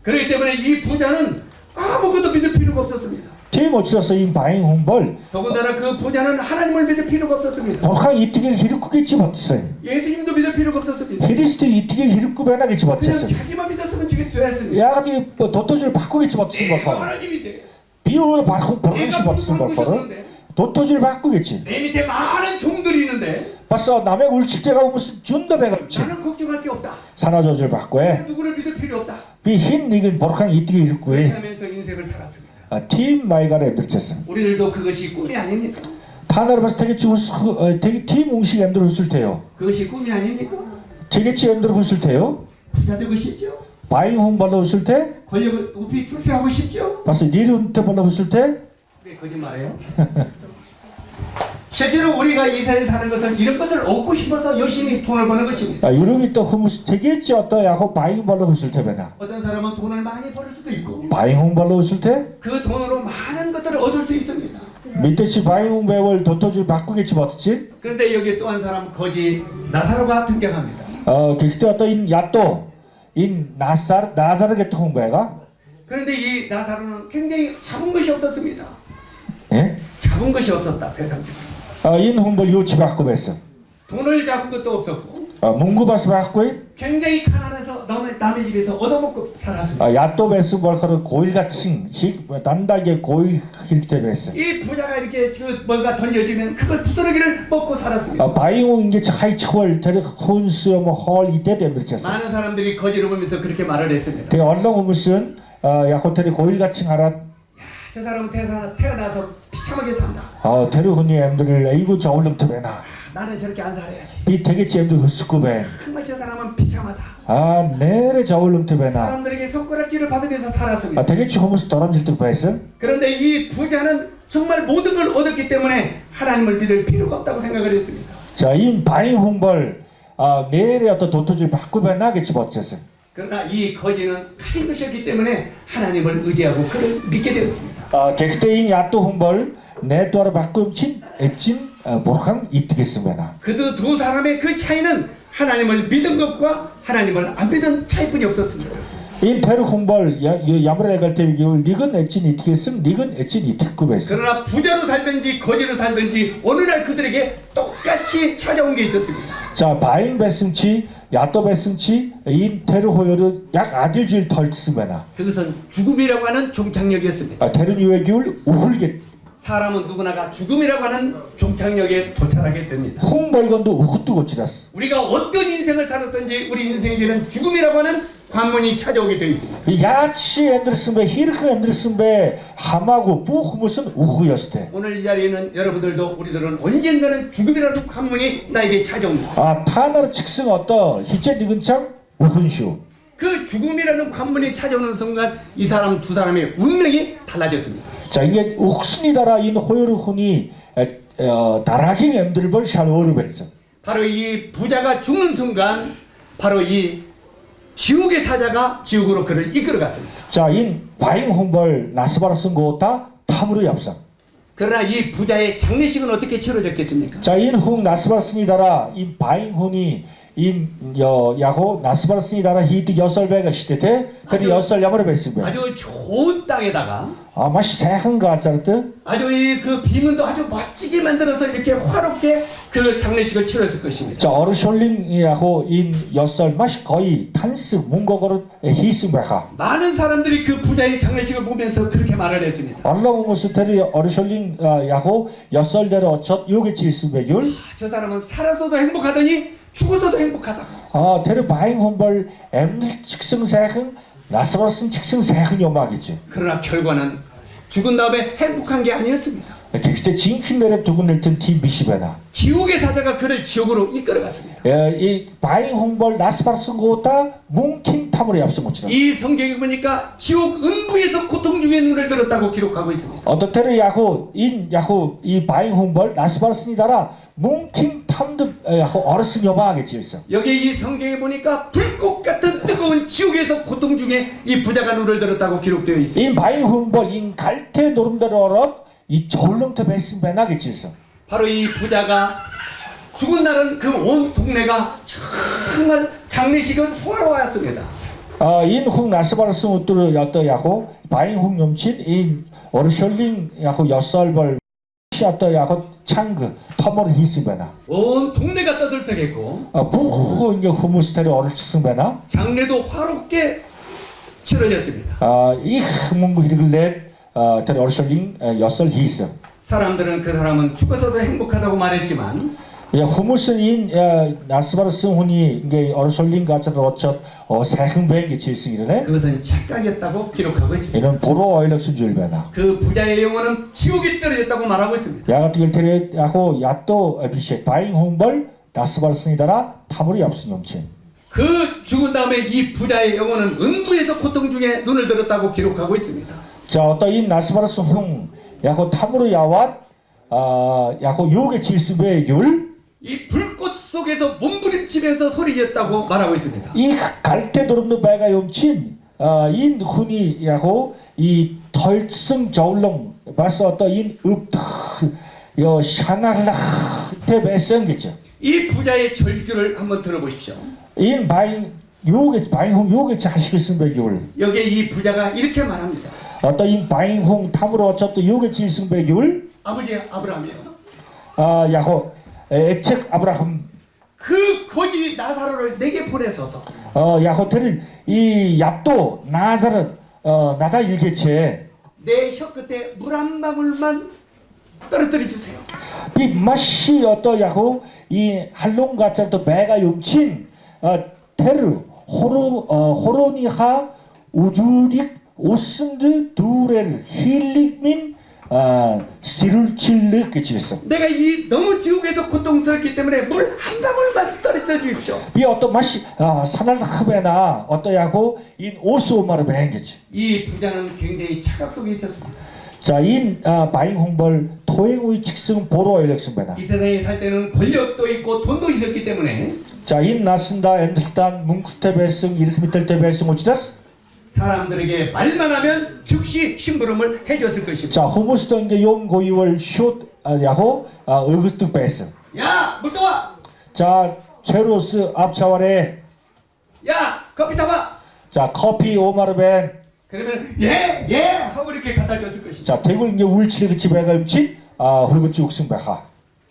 그렇기 때문에 이 부자는 아무것도 믿을 필요가 없었습니다. 티모치라서 인 바잉홍벌 더군다나 그 부자는 하나님을 믿을 필요가 없었습니다. 돌강 이티게 히르쿠겠지 못했어요. 예수님도 믿을 필요가 없었습니다. 히리스틸 이티게 히르쿠베나겠지 그냥 못했어요. 자기만 믿었으면 저게 되었습니다. 야가디 도토질 바꾸겠지 못했은 내가 걸. 하나님인데 비오를 바꾸겠지 내가 못했은 부르고 걸. 있었는데 도토질 바꾸겠지. 내 밑에 많은 종들이 있는데 봤어 남의 울칠제가 무슨 준더배가 없지. 나는 걱정할 게 없다. 산화조질 바꾸에 누구를 믿을 필요 없다. 비흰 이건 보르강 이티게 그렇게 히르쿠에 하면서 인생을 살았습니다. 팀 마이가레 들쳤어. 우리들도 그것이 꿈이 아닙니까? 타나르 봤을 되게 되게 팀 웅식 엠들 웃을 테요. 그것이 꿈이 아닙니까? 되게치 엠들 웃을 테요. 부자 되고 싶죠? 바잉홍 발로 웃을 때 권력을 높이 출세하고 싶죠? 봤어 니르 때 발로 웃을 때 왜 거짓말해요? 실제로 우리가 이 세상에 사는 것은 이런 것을 얻고 싶어서 열심히 돈을 버는 것입니다. 유럽이 또 흐무스 되겠지 어떠 야고 바잉 발로 웃을 때 배나. 어떤 사람은 돈을 많이 벌 수도 있고 바잉홍 발로 웃을 때 그 돈으로 많은 것들을 얻을 수 있습니다. 밑에치 바잉홍 배월 도토질 바꾸겠지 못했지. 그런데 여기 또 한 사람 거지 나사로가 등장합니다. 그때 어떤 인 야또 인 나사르게 또 홍배가. 그런데 이 나사로는 굉장히 잡은 것이 없었습니다. 예? 잡은 것이 없었다 세상적으로. 인 홍벌 요치 바꾸 bes어. 돈을 잡은 것도 없었고 뭉구바스 바꾸 굉장히 가난해서 남의 집에서 얻어먹고 살았습니다. 야또 베스 벌커를 고일같이 단다게 고일 이렇게 베스. 이 부자가 이렇게 뭔가 던져지면 그걸 부스러기를 먹고 살았습니다. 바잉홍 이게 차이 처월 데르 혼스 뭐헐 이때 됨들쳤어. 많은 사람들이 거지를 보면서 그렇게 말을 했습니다. 대 얼렁 무슨 야고 테리 고일같이 하라 저 사람은 태어나서 비참하게 산다. 테리 훈이 엠들을 이고 저울름 트베나 나는 저렇게 안 살아야지. 이 되겠지 엠들 흡수급에 정말 저 사람은 비참하다. 내래 저울름 트베나 사람들에게 손가락질을 받으면서 살았습니다. 되겠지 호무스 떠람질 때 봐있어 그런데 이 부자는 정말 모든 걸 얻었기 때문에 하나님을 믿을 필요가 없다고 생각을 했습니다. 자, 이 바인 홍벌 내래 어떤 도토질 바꾸면 나겠지 어째서 그러나 이 거지는 가진 것이 없기 때문에 하나님을 의지하고 그를 믿게 되었습니다. 객대인 야또 홍벌 내 또하를 바꿈친 애찐 모르강 이뜨겠습니다. 그도 두 사람의 그 차이는 하나님을 믿은 것과 하나님을 안 믿은 차이뿐이 없었습니다. 인 테르 홍벌 야브레 갈 때 기울 리근 애찐 이뜨겠음 리근 애찐 이뜨급에서 그러나 부자로 살든지 거지로 살든지 어느 날 그들에게 똑같이 찾아온 게 있었습니다. 자, 바인 베승치 야또 베승치 인 테르 호요르 약 아딜질 덜쓰메나 그것은 죽음이라고 하는 종착역이었습니다. 테르 유의 기울 우hul게 사람은 누구나가 죽음이라고 하는 종착역에 도착하게 됩니다. 홍벌건도 우후뚜 고치라스 우리가 어떤 인생을 살았든지 우리 인생에게는 죽음이라고 하는 관문이 찾아오게 되어 있습니다. 야치 엠들슨베 히르크 엠들슨베 하마고 부후무슨 우후였을 오늘 이 자리에는 여러분들도 우리들은 언젠가는 죽음이라는 관문이 나에게 찾아옵니다. 타나르 측승 어떠 희제 니근창 우훈슈 그 죽음이라는 관문이 찾아오는 순간 이 사람 두 사람의 운명이 달라졌습니다. 자, 이게 옥순이다라 인 호요르 훈이 다라킹 엠들벌 샬오르베스 바로 이 부자가 죽는 순간 바로 이 지옥의 사자가 지옥으로 그를 이끌어갔습니다. 자, 인 바잉 홍벌 나스바르슨 고타 탐으로 yap상 그러나 이 부자의 장례식은 어떻게 치러졌겠습니까? 자, 인 훈 나스바르슨이다라 인 바잉 훈이 인 야호 나스바르슨이다라 히트 여설배가 시대테 그리 여설 야머르 베스베 아주 좋은 땅에다가 마시 새한가 짜르트 아주 이 그 비문도 아주 멋지게 만들어서 이렇게 화롭게 그 장례식을 치렀을 것입니다. 자, 어르숄링이하고 인 여설 마시 거의 탄스 문거거로 히스베하 많은 사람들이 그 부자의 장례식을 보면서 그렇게 말을 했습니다. 얼렁무스테리 어르숄링 야호 여설대로 어첫 요게 칠스베율 저 사람은 살아서도 행복하더니 죽어서도 행복하다. 테르 바잉 홈벌 엠들 측승세흥 나스버슨 측승세흥 요막이지. 그러나 결과는 죽은 다음에 행복한 게 아니었습니다. 그때 징힌데레 두근일튼 팀 비시베나. 지옥의 사자가 그를 지옥으로 이끌어갔습니다. 이 바잉 홈벌 나스버슨 고타 뭉킨 탐으로 yapsın 것처럼. 이 성경에 보니까 지옥 은부에서 고통 중에 눈을 들었다고 기록하고 있습니다. 어떻테르 야호 이 바잉 홈벌 나스버슨이다라 뭉킨 탐드 어르신 요망하겠지 있어. 여기 이 성경에 보니까 불꽃 같은 뜨거운 지옥에서 고통 중에 이 부자가 눈을 들었다고 기록되어 있습니다. 인 바잉 홈벌 인 갈대 노름대로 얼어 이 저울렁터 베슨 베나겠지 있어. 바로 이 부자가 죽은 날은 그 온 동네가 정말 장례식은 호화로웠습니다. 인훅 나스바르스 우뚜르 여떠야고 바잉훅 염친 인 어르셜링 야고 여설벌 시아떠야고 창그 터머를 히스베나 온 동네가 떠들썩했고 부후 이제 후무스테리 어르치승베나 장례도 화롭게 치러졌습니다. 이 문구 이르글렛 테리 어르셜링 여설 히스 사람들은 그 사람은 죽어서도 행복하다고 말했지만 후무슨 인 나스바르스 훈이 이게 어르셜링 가처럼 어첫 세흥뱅이 칠승이네 그것은 착각이었다고 기록하고 있습니다. 이는 보로 어일럭슨 줄베나 그 부자의 영혼은 지옥에 떨어졌다고 말하고 있습니다. 야가티길 테리 야고 야또 비셰 바잉 홍벌 나스바르스니다라 타무리 yapsın 염친 그 죽은 다음에 이 부자의 영혼은 은부에서 고통 중에 눈을 들었다고 기록하고 있습니다. 자, 어떤 이 나스바르스 홍 야고 타무르 야왓 야고 요게 질스베 율 이 불꽃 속에서 몸부림치면서 소리졌다고 말하고 있습니다. 이 갈대 도름도 배가 염친 인 훈이 야고 이 털승 저울렁 봤어 어떤 인 읍다 요 샤날라 테 배성겠죠. 이 부자의 절규를 한번 들어보십시오. 인 바잉 요게 바잉홍 요게 자식을 쓴 율 여기에 이 부자가 이렇게 말합니다. 어떤 인 바잉홍 타무르 어쩌또 요게 질승 율 아버지 아브라함이요. 야고 에책 아브라함 그 거지 나사로를 내게 보내소서. 야호텔은 이 야또 나사렛 나다 일개체 내 혀 끝에 물 한 방울만 떨어뜨려 주세요. 이 맛이 어떠 야호 이 할롱 가짜도 배가 용친 테르 호로니하 우주릭 오슨드 두레를 힐링민 시룰칠르 그치겠어. 내가 이 너무 지옥에서 고통스럽기 때문에 물 한 방울만 떨어뜨려 주십시오. 이 어떤 맛이 사날크베나 어떠야고 인 오스오마르 뱅게지. 이 부자는 굉장히 착각 속에 있었습니다. 자, 인 바잉 홍벌 토행의 직승 보로 일렉승베나. 이 세상에 살 때는 권력도 있고 돈도 있었기 때문에 자, 인 나슨다 엔들단 뭉쿠테 벨승 이렇게 밑을 때 벨승 오치다스. 사람들에게 말만 하면 즉시 심부름을 해줬을 것입니다. 자, 호무스도 이제 용 고이월 슛 야호 어그스 벨승. 야, 물 떠와. 자, 제로스 앞차와레. 야, 커피 타봐. 자, 커피 오마르벤. 그러면 예 하고 이렇게 갖다 줬을 것입니다. 자, 대굴 이제 울치르 집에가 음치 훌고 쭉승베하.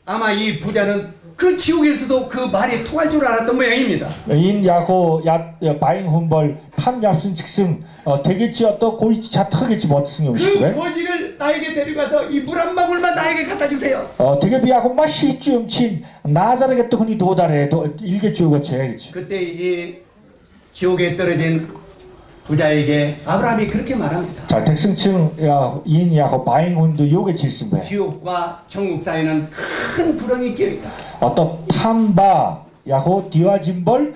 아마 이 부자는 그 지옥에서도 그 말이 통할 줄 알았던 모양입니다. 인 야고 야 바잉 홈벌 탐yap순 직승 되겠지 어떤 고이치 자타겠지 못승 그 음식에. 거지를 나에게 데려가서 이 물 한 방울만 나에게 갖다 주세요. 되게 비하고 맛이 쯤친 나자르게 또 흔히 도달해 도 일개 주고 제야겠지. 그때 이 지옥에 떨어진 부자에게 아브라함이 그렇게 말합니다. 자, 백승층 인 야고 바잉 홈도 요게 질승배. 지옥과 천국 사이에는 큰 구렁이 끼어 있다. 어떤 탐바 야고 디와진벌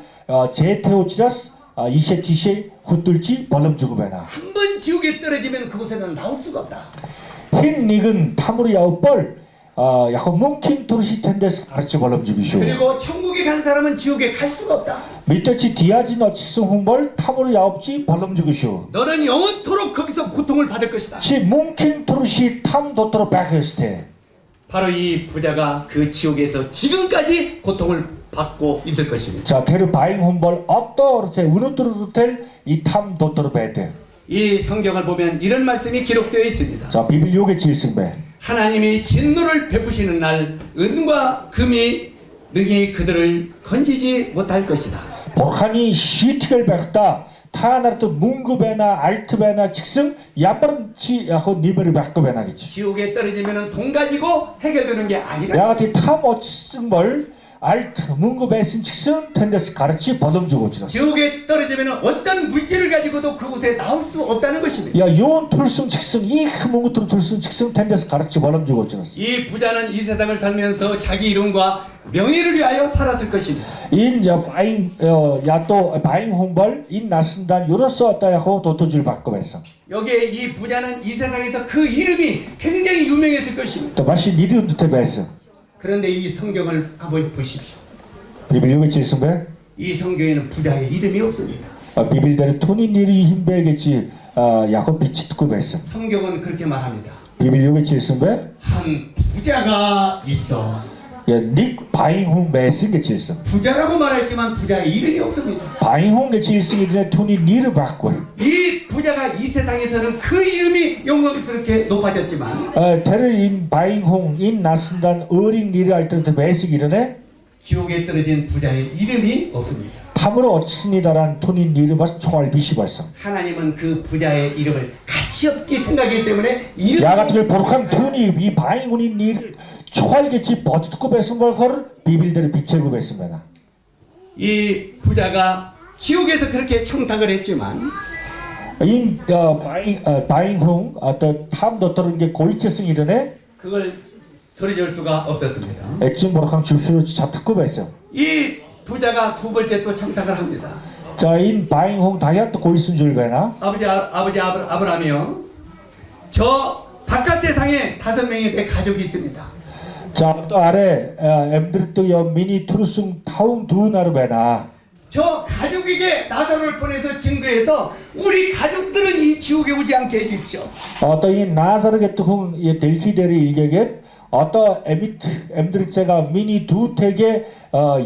제테오치라스 이셰티시 훗들지 벌름 주고배나. 한 번 지옥에 떨어지면 그곳에는 나올 수가 없다. 흰 닉은 탐으로 야우벌 야고 뭉킨 도르시 텐데스 가르치 벌름 주기쇼. 그리고 천국에 간 사람은 지옥에 갈 수가 없다. 밑에치 디아진 어치승 홍벌 탐으로 야옵지 벌름 주기쇼. 너는 영원토록 거기서 고통을 받을 것이다. 치 뭉킨 도르시 탐 도토로 백헤스테. 바로 이 부자가 그 지옥에서 지금까지 고통을 받고 있을 것입니다. 자, 테르 바잉 홍벌 어떠르테 우누트르텔 이탐 도토로 베테. 이 성경을 보면 이런 말씀이 기록되어 있습니다. 자, 비빌 요게 질승배. 하나님이 진노를 베푸시는 날 은과 금이 능히 그들을 건지지 못할 것이다. 보르카니 시티를 백다 타나르트 뭉구베나 알트베나 직승 야버름치 야호 니베를 백거베나겠지. 지옥에 떨어지면 돈 가지고 해결되는 게 아니라 야가티 탐어치승벌 알트 뭉구베슨 직승 텐데스 가르치 버덤주고 지라. 지옥에 떨어지면 어떤 물질을 가지고도 그곳에 나올 수 없다는 것입니다. 야 요온 툴승 직승 이 뭉구투 툴승 직승 텐데스 가르치 버덤주고 지라. 이 부자는 이 세상을 살면서 자기 이름과 명예를 위하여 살았을 것입니다. 인 바잉 야또 바잉 홍벌 인 나슨단 요로서 왔다 야호 도토줄 바꿔배서. 여기에 이 부자는 이 세상에서 그 이름이 굉장히 유명했을 것입니다. 또 마시 니디운드테 베서. 그런데 이 성경을 한번 보십시오. 비빌 요게 질승배. 이 성경에는 부자의 이름이 없습니다. 비빌대로 토니 니리 힘배겠지 야호 비치 듣고 베서. 성경은 그렇게 말합니다. 비빌 요게 질승배. 한 부자가 있어. 닉 바잉홍 매승게 질승. 부자라고 말했지만 부자의 이름이 없습니다. 바잉홍게 질승이든에 토니 니르 바꿔. 이 부자가 이 세상에서는 그 이름이 영광스럽게 높아졌지만 테르인 바잉홍 인 나슨단 어링 니르 알때부터 매승 이르네. 지옥에 떨어진 부자의 이름이 없습니다. 탐으로 얻습니다란 토니 니르 바스 총알 비시 발성. 하나님은 그 부자의 이름을 가치 없게 생각하기 때문에 이름 야같은 걸 보룩한 토니 이 바잉홍이 니르 총알겠지 버트고 배승 걸걸 비빌대로 비체고 배승배나. 이 부자가 지옥에서 그렇게 청탁을 했지만 인 바잉홍 어떤 탐도 떨은 게 고이체승 이르네. 그걸 들어줄 수가 없었습니다. 액진 보룩한 주시로 자특고 배승. 이 부자가 두 번째 또 청탁을 합니다. 자, 인 바잉홍 다이아트 고이순 줄 배나. 아버지 아브라함이요. 저 바깥 세상에 5명의 내 가족이 있습니다. 자, 또 아래 엠드르트 여 미니 투르승 타웅 두나르 배나. 저 가족에게 나사로를 보내서 증거해서 우리 가족들은 이 지옥에 오지 않게 해주십시오. 어떤 이 나사르게 또흥 이 델키데리 일개게 어떤 엠드르체가 미니 두택에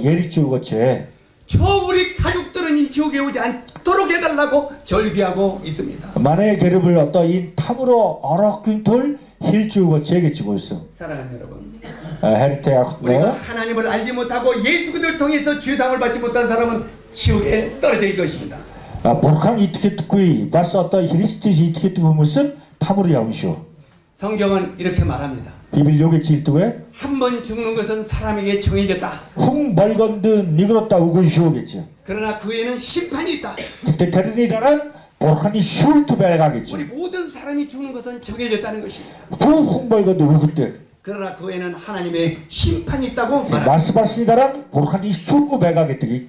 예리치우고체. 저 우리 가족들은 이 지옥에 오지 않도록 해달라고 절기하고 있습니다. 만의 계급을 어떤 이 탐으로 어럭퀸톨 힐주고체 게치고 있어. 사랑하는 여러분, 헤르테아 우리가 하나님을 알지 못하고 예수 그리스도를 통해서 죄상을 받지 못한 사람은 지옥에 떨어져 있을 것입니다. 보르칸 이트케 듣고이 바스 어떤 히리스티지 이트케 듣고 무슨 탐으로 야우시오. 성경은 이렇게 말합니다. 비빌 요게 질투에 한 번 죽는 것은 사람에게 정해졌다. 훅 멀건드 니그럽다 우근시오겠지. 그러나 그 후에는 심판이 있다. 그때 테르니다란 보르칸이 슐트 배가겠지. 우리 모든 사람이 죽는 것은 정해졌다는 것입니다. 후흥벌거도 그때 그러나 그 외에는 하나님의 심판이 있다고 말합니다. 나스바스니다란 보르칸이 슐트 배가겠지.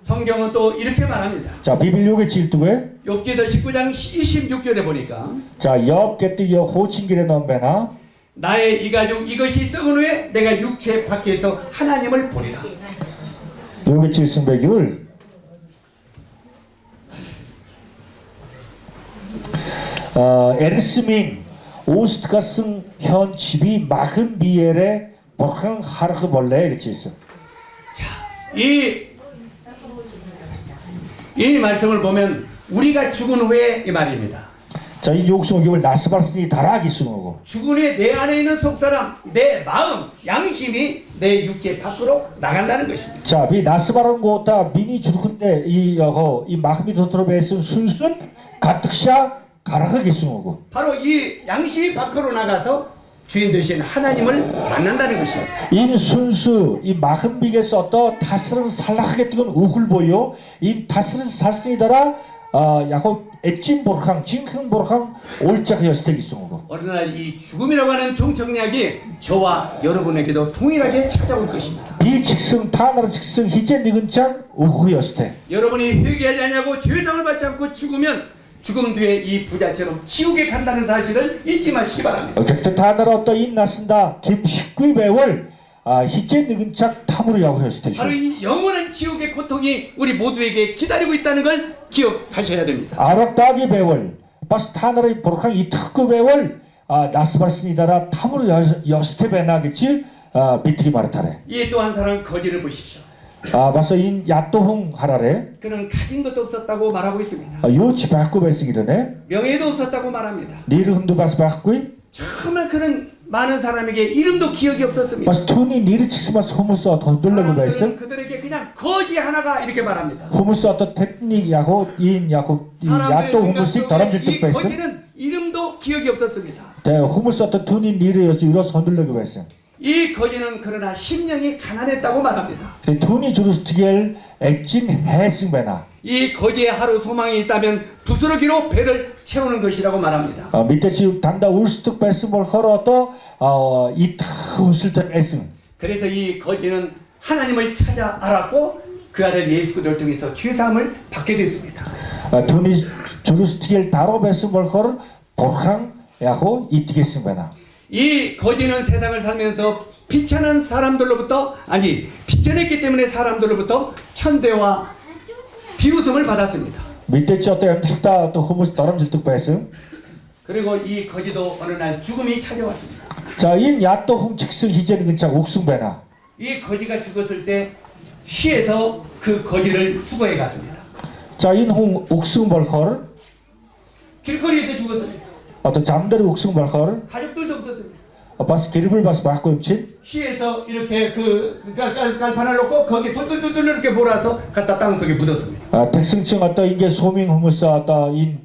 성경은 또 이렇게 말합니다. 자 비빌 요게 질투에 욥기서 19장 26절에 보니까 자 엽게뜨 여 호칭길에 넘배나 나의 이 가죽 이것이 썩은 후에 내가 육체 밖에서 하나님을 보리라. 요게 질승배기를 에르스민 오스트가승 현집이 막은 비엘에 보르칸 하르크 벌레 이렇게 있어. 이 말씀을 보면 우리가 죽은 후에 이 말입니다. 자, 이 욕성을 나스바스니 다라기 쓰고 죽은 후에 내 안에 있는 속사람, 내 마음, 양심이 내 육체 밖으로 나간다는 것입니다. 자, 비 나스바란 고다 미니 주르근데 이 마흠이 도트로베스 순순 가득샤 가라하게 쓰고 바로 이 양심이 밖으로 나가서 주인 되신 하나님을 만난다는 것입니다. 이 순수 이 마흠비게서 어떤 다스름 살락하게 뜨건 우글 보여 이 다스름 살스니다라 야고 엣진 보르캉 징흥 보르캉 올짝이었을 때 있어. 어느 날 이 죽음이라고 하는 종청약이 저와 여러분에게도 동일하게 찾아올 것입니다. 이 직승 타나라 직승 희제 니근창 우후였을 때. 여러분이 회개하지 않냐고 죄상을 받지 않고 죽으면 죽음 뒤에 이 부자처럼 지옥에 간다는 사실을 잊지 마시기 바랍니다. 객터 타나라 어떤 인 나쓴다 김식구의 배월 희제 니근창 탐으로 야구였을 때. 바로 이 영원한 지옥의 고통이 우리 모두에게 기다리고 있다는 걸 기억하셔야 됩니다. 아락다기 배월 바스 타나라 보르캉 이 특급 배월 나스바스니다라 탐으로 여스테 배나겠지 비트기 마르타래. 이 또 한 사람 거지를 보십시오. 바서 인 야또홍 하라래. 그는 가진 것도 없었다고 말하고 있습니다. 요치 바꾸 벨승이더네. 명예도 없었다고 말합니다. 니르 흔두 바스 바꾸이. 정말 그는 많은 사람에게 이름도 기억이 없었습니다. 바스 투니 니르 칙스마스 호무스 더 돌려고 사람들은 벨승. 그들에게 그냥 거지 하나가 이렇게 말합니다. 호무스 어떤 테크닉 야고 인 야고 이 사람들의 야또 생각 호무스 속에 다람질 이 뜻 벨승. 거지는 이름도 기억이 없었습니다. 대 호무스 어떤 투니 니르여서 이로서 흔들려고 벨승. 이 거지는 그러나 심령이 가난했다고 말합니다. 투니 주루스티겔 액진 해승배나. 이 거지의 하루 소망이 있다면 부스러기로 배를 채우는 것이라고 말합니다. 밑에 지금 단다 울스득 벨승을 걸어도 이타 웃을 때 벨승. 그래서 이 거지는 하나님을 찾아 알았고 그 아들 예수 그리스도를 통해서 죄사함을 받게 됐습니다. 투니 주루스티겔 다로 벨승을 걸어 보르캉 야고 이티게승배나. 이 거지는 세상을 살면서 비천한 사람들로부터 비천했기 때문에 사람들로부터 천대와 비웃음을 받았습니다. 밑에 어떤 헬다 또 호무스 다람질 뜻 벨승. 그리고 이 거지도 어느 날 죽음이 찾아왔습니다. 자, 인 야또 훔칙승 희재는 근창 옥승배나. 이 거지가 죽었을 때 시에서 그 거지를 수거해 갔습니다. 자, 인홍 옥승벌컬 길거리에서 죽었습니다. 어떤 잠들이 옥승벌컬 가족들도 없었습니다. 바스 기립을 바스 바꾸 임친. 시에서 이렇게 깔판을 놓고 거기 뚫뚫뚫 이렇게 몰아서 갖다 땅속에 묻었습니다. 백승층 어떤 인게 소밍 후무스 어떤 인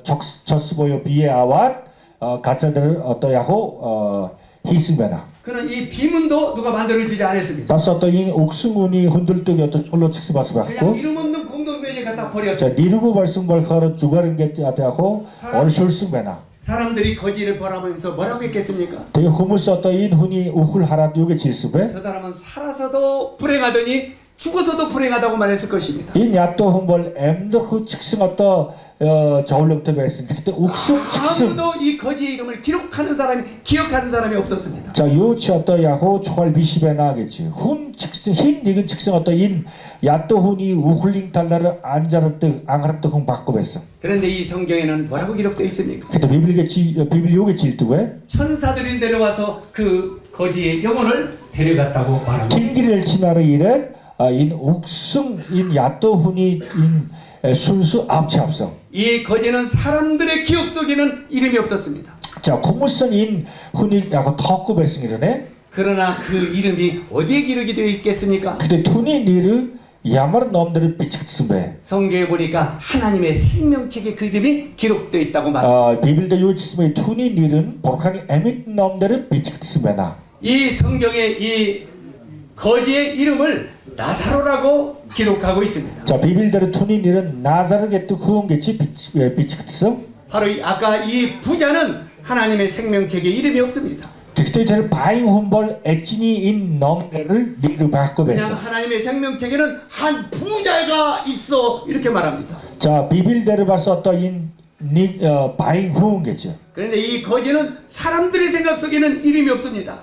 적스보여 비에 아왓 가짜들 어떤 야호 희승배나. 그는 이 비문도 누가 만들어주지 않았습니다. 바스 어떤 인 옥승운이 흔들뜨기 어떤 촐로 칙스 바스 그냥 바꾸. 이름 없는 공동묘지에 갖다 자, 버렸습니다. 니르부 벌승벌컬은 주가른 게 야고 얼술승배나. 사람들이 거지를 바라보면서 뭐라고 했겠습니까? 되게 후무스 어떤 인 훈이 우훌 하라 요게 질습에. 저 사람은 살아서도 불행하더니 죽어서도 불행하다고 말했을 것입니다. 인 야또 흠벌 엠더후 측승 어떤 저울령터 벨승 그때 옥승 측승. 아무도 이 거지의 이름을 기억하는 사람이 없었습니다. 자 요치 어떤 야호 초할 비시베 나겠지. 훈 측승 흰 니근 측승 어떤 인 야또 훈이 우훌링 달라를 안자르뜨 앙하르뜨 흥 바꿔 벨승. 그런데 이 성경에는 뭐라고 기록되어 있습니까? 그때 비빌 요게 질뜨왜. 천사들이 내려와서 그 거지의 영혼을 데려갔다고 말합니다. 팅기를 치나르 이래 인 옥승 인 야또 훈이 인 순수 암치 합성. 이 거지는 사람들의 기억 속에는 이름이 없었습니다. 자 공무선 인 훈이 약간 턱구 벨승이러네. 그러나 그 이름이 어디에 기록이 되어 있겠습니까? 그때 투니 니르 야마르 놈들을 비치스베. 성경에 보니까 하나님의 생명책에 그 이름이 기록되어 있다고 말합니다. 비빌드 요치스베 투니 니른 보르칸이 에밋 놈들을 비치스베나. 이 성경에 이 거지의 이름을 나사로라고 기록하고 있습니다. 자 비빌데르 투니 니는 나자르게트 후원게치 비치크트스. 바로 아까 이 부자는 하나님의 생명책에 이름이 없습니다. 텍스트를 바잉 홈벌 에치니 인 넘데를 니르 바꿔 그냥 뵀어. 하나님의 생명책에는 한 부자가 있어 이렇게 말합니다. 자 비빌데르 바서 어떠인 니 바잉 후원게치. 그런데 이 거지는 사람들의 생각 속에는 이름이 없습니다.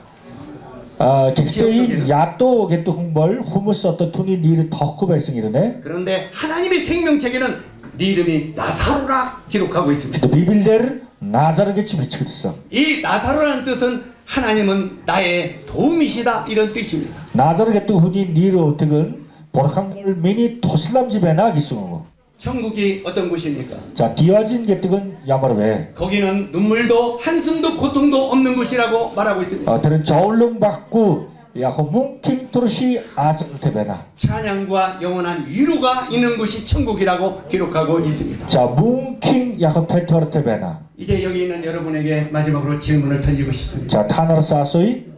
텍스트인 야또 게트 홈벌 후무스 어떠 투니 니르 덕후 발생이르네. 그런데 하나님의 생명책에는 네 이름이 나사로라 기록하고 있습니다. 비빌데르 나자르게치 비치크트스. 이 나사로라는 뜻은 하나님은 나의 도움이시다 이런 뜻입니다. 나자르게트 후니 니르 득은 보르칸걸 미니 토슬람 집에나 기승하고. 천국이 어떤 곳입니까? 자 디어진 게뜨근 야마르베. 거기는 눈물도 한숨도 고통도 없는 곳이라고 말하고 있습니다. 들은 저울릉 받고 야호 뭉킹 토르시 아즈테베나. 찬양과 영원한 위로가 있는 곳이 천국이라고 기록하고 있습니다. 자 뭉킹 야호 테토르테베나. 이제 여기 있는 여러분에게 마지막으로 질문을 던지고 싶습니다. 자 타나르 사소이.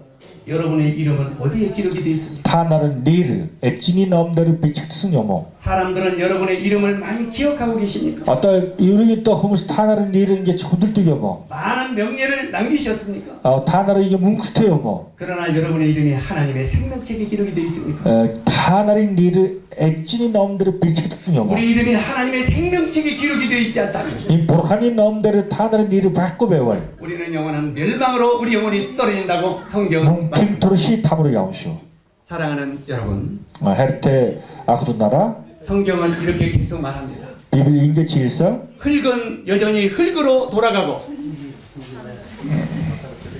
여러분의 이름은 어디에 기록이 되어 있습니까? 타나르 니르 에찌니 넘데르 비치크트스 요모. 사람들은 여러분의 이름을 많이 기억하고 계십니까? 어떠 유르기 또 후무스 타나르 니르 게 hun들뜨겨모. 많은 명예를 남기셨습니까? 타나르 이게 뭉크테요모. 그러나 여러분의 이름이 하나님의 생명책에 기록이 되어 있습니까? 타나르 니르 에찌니 넘데르 비치크트스 요모. 우리 이름이 하나님의 생명책에 기록이 되어 있지 않다면 이 보르칸이 넘데르 타나르 니르 바꿔 배월. 우리는 영원한 멸망으로 우리 영혼이 떨어진다고 성경은 말합니다. 뭉킹토르시 탑으로 야오시오. 사랑하는 여러분, 헤르테 아크도나라. 성경은 이렇게 계속 말합니다. 비빌 인계치 일성. 흙은 여전히 흙으로 돌아가고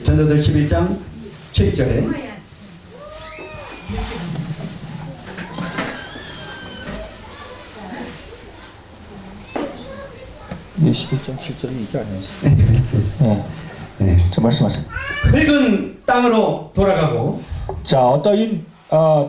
전도서 11장 7절에 네, 11.7절은 이게 아니지. 네. 저 말씀하세요. 흙은 땅으로 돌아가고 자, 어떠인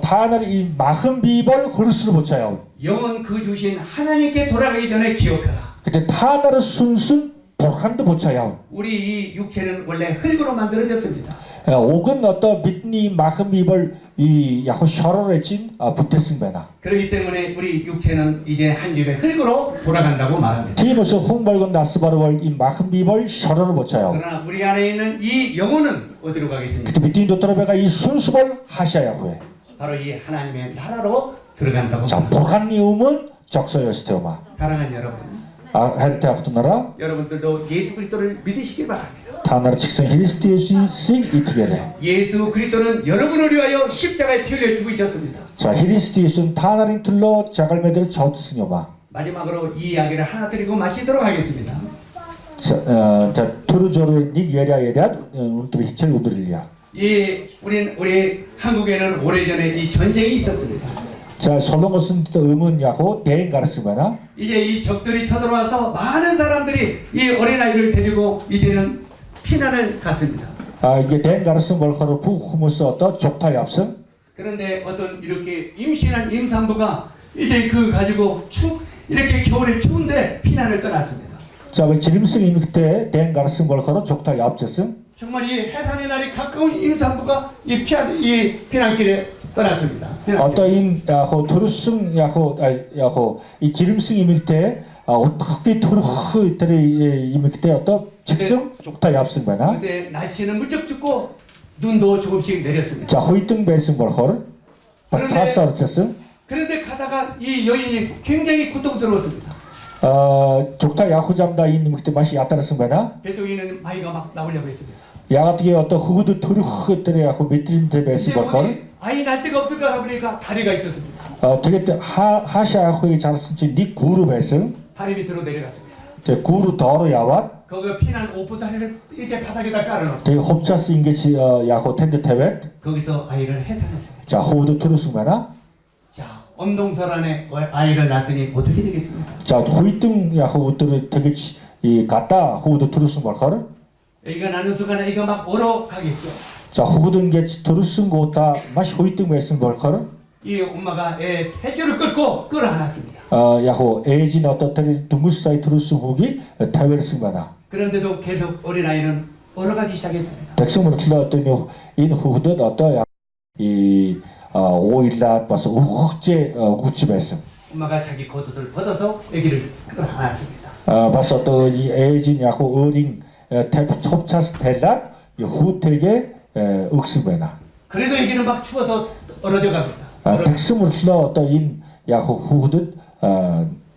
타나르 이 마흔 비벌 흐르스를 보차요. 영원 그 주신 하나님께 돌아가기 전에 기억하라. 근데 타나르 순순 보칸도 보차요. 우리 이 육체는 원래 흙으로 만들어졌습니다. 옥은 어떠 밑니 마흔 비벌 이 야호 셔러를 찐 부테승배나. 그렇기 때문에 우리 육체는 이제 한 집의 흙으로 돌아간다고 말합니다. 티모스 홍벌건 나스바르월 이 마흔 비벌 셔러를 보차요. 그러나 우리 안에 있는 이 영혼은 어디로 가겠습니까? 그때 밑니 도트라베가 이 순수벌 하샤야후에. 바로 이 하나님의 나라로 들어간다고 자, 말합니다. 보칸니움은 적서였스테오마. 사랑하는 여러분, 헤르테 아크도나라. 여러분들도 예수 그리스도를 믿으시길 바랍니다. 타나르 직성 히리스티우스인 이티게레. 예수 그리스도는 여러분을 위하여 십자가에 피 흘려 죽으셨습니다. 자 히리스티우스는 타나린 툴러 자갈메드를 저트스녀마. 마지막으로 이 이야기를 하나 드리고 마치도록 하겠습니다. 자 투르조르 닉 예랴 운트리 히첼 우드릴리아. 우리 한국에는 오래전에 이 전쟁이 있었습니다. 자 솔로모슨 음은 야호 대행 가르스바나. 이제 이 적들이 쳐들어와서 많은 사람들이 이 어린아이를 데리고 이제는 피난을 갔습니다. 이게 대행 가르스 벌커로 후무스 어떤 족타 얍승. 그런데 어떤 이렇게 임신한 임산부가 이제 그 가지고 이렇게 겨울에 추운데 피난을 떠났습니다. 자 지림승 이미 그때 대행 가르스 벌커로 족타 얍승. 정말 이 해산의 날이 가까운 임산부가 이 피난길에 떠났습니다. 어떤 야호 투르승 야호 이 지림승 이미 그때 어떻게 투르흐 이들이 이미 그때 어떤 직승 족타 얍승바나. 그때 날씨는 무척 춥고 눈도 조금씩 내렸습니다. 자 호이등 베승 벌커를 사스아르체승. 그런데 가다가 이 여인이 굉장히 고통스러웠습니다. 족타 야후잠다 이님 그때 맛이 야따르승바나. 배 쪽에 있는 아이가 막 나오려고 했습니다. 야가떻게 어떤 후드 투르흐 때에 야후 미트린데 베승 벌커를. 아이 날 데가 없을까 하다 보니까 다리가 있었습니다. 되게 하샤 후에 잘쓴지 니 구루 베승. 다리 밑으로 내려갔습니다. 구루 더러 야왓. 거기 피난 오프다리를 이렇게 바닥에다 깔아놓고 되게 홉자스 인게치 야호 텐드 테벳. 거기서 아이를 해산했습니다. 자 후드 투르승바나. 자 엄동설 안에 아이를 낳았으니 어떻게 되겠습니까? 자 호이등 야후 우트르 되게 이 갔다 후드 투르승 벌커를. 애가 낳는 순간에 애가 막 얼어가겠죠. 자 후든 게 투르승 고다 맛이 호이등 베승 벌커를. 이 엄마가 애 태줄을 끌고 끌어안았습니다. 야호 에이진 어떻게 둥글사이 투르스 후기 타베르승바나. 그런데도 계속 어린아이는 얼어가기 시작했습니다. 백성으로 틀렸더니 인 후든 어떠야 이 오일라 봐서 우국집에서 엄마가 자기 겉옷을 벗어서 아기를 끌어안았습니다. 봐서 또 이 에진 야고 어린 톱차스 텔라 후택의 윽스베나 그래도 아기는 막 추워서 얼어져 갑니다. 백스물 흘러 또인 야고 후드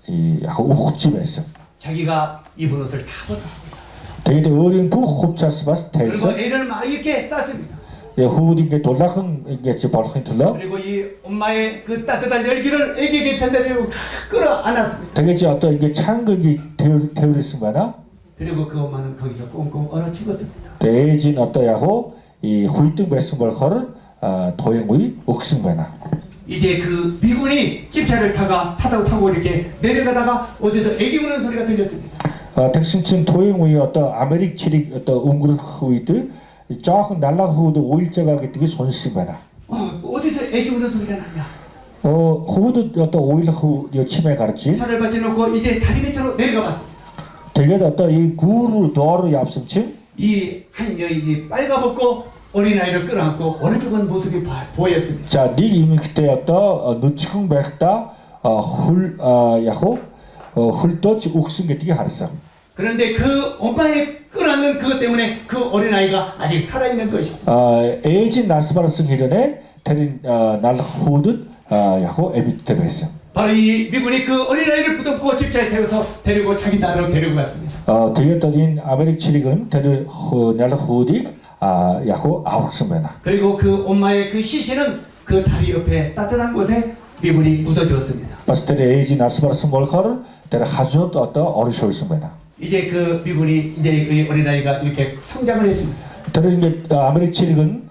이 야고 우국집에서 자기가 입은 옷을 다 벗었습니다. 되게 어린 톱차스 바스 그리고 텔서 애를 막 이렇게 쌌습니다. 후딩게 돌라흥 이게 저 벌흥 들러 그리고 이 엄마의 그 따뜻한 열기를 아기 곁에 내리고 끌어안았습니다. 되겠지 어떤 이게 창극이 태우랬습니다. 그리고 그 엄마는 거기서 꽁꽁 얼어 죽었습니다. 대진 어떠야고 이 후이등 베스벌 허를 도행의 옥승배나 이제 그 미군이 집차를 타고 이렇게 내려가다가 어디서 애기 우는 소리가 들렸습니다. 택신층 도행의 어떤 아메릭 치릭 어떤 웅그르 후이드 조금 날라 후도 5일째가 되게 손쓰배나 어디서 애기 우는 소리가 나냐? 후도 어떤 5일 후 여침에 가르치 차를 받쳐놓고 이제 다리 밑으로 내려가 봤습니다. 되게 어떤 이 구루 도어로 yapsım층 이 한 여인이 빨가벗고 어린아이를 끌어안고 얼어 죽은 모습이 보였습니다. 자, 니 이미 그때 어떤 누측 백다 야호 훌떠치 옥승게 되게 가르쳐. 그런데 그 엄마의 끌어안는 그것 때문에 그 어린아이가 아직 살아있는 것이었습니다. 에이진 나스바르승 이전에 데린 날 후든 야호 에비트베스. 바로 이 미군이 그 어린아이를 붙잡고 집차에 태워서 데리고 자기 나라로 데리고 갔습니다. 되었더니 아메릭 치릭은 데르 날 후디 야호 아우락승베나. 그리고 그 엄마의 그 시신은 그 다리 옆에 따뜻한 곳에 미군이 묻어주었습니다. 바스테르 에이진 나스바르승 몰카를 데르 하주도 어떤 어르쇼이승베나. 이제 그 미군이 이제 이 어린아이가 이렇게 성장을 했습니다. 데르 이제 아메릭 치릭은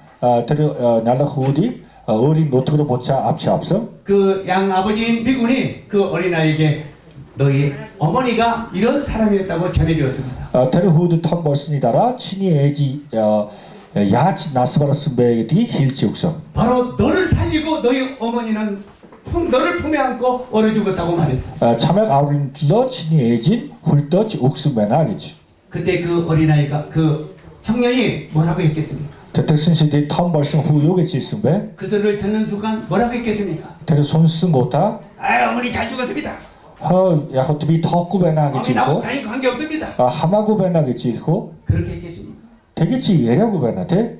데르 날 후디 어린 노트로 보자 앞치 앞서. 그 양 아버지인 미군이 그 어린아이에게 너희 어머니가 이런 사람이었다고 전해주었습니다. 데르 후드 턴 벌슨이다라 친이 에지 야치 나스바르승베디 힐지 옥성. 바로 너를 살리고 너희 어머니는 너를 품에 안고 얼어 죽었다고 말했어. 참액 아우린들러 친이 에진 훌떠치 옥승베나 하겠지. 그때 그 어린아이가 그 청년이 뭐라고 했겠습니까? 대택신시디 턴 벌슨 후 요게지 승베. 그들을 듣는 순간 뭐라고 했겠습니까? 데르 손승 못하. 아 어머니 잘 죽었습니다. 야호트비 덕구베나 어머니 하겠지 나하고 있고. 관계 없습니다. 하마구베나 하겠지 있고. 그렇게 했겠습니까? 되겠지 예려구베나 돼.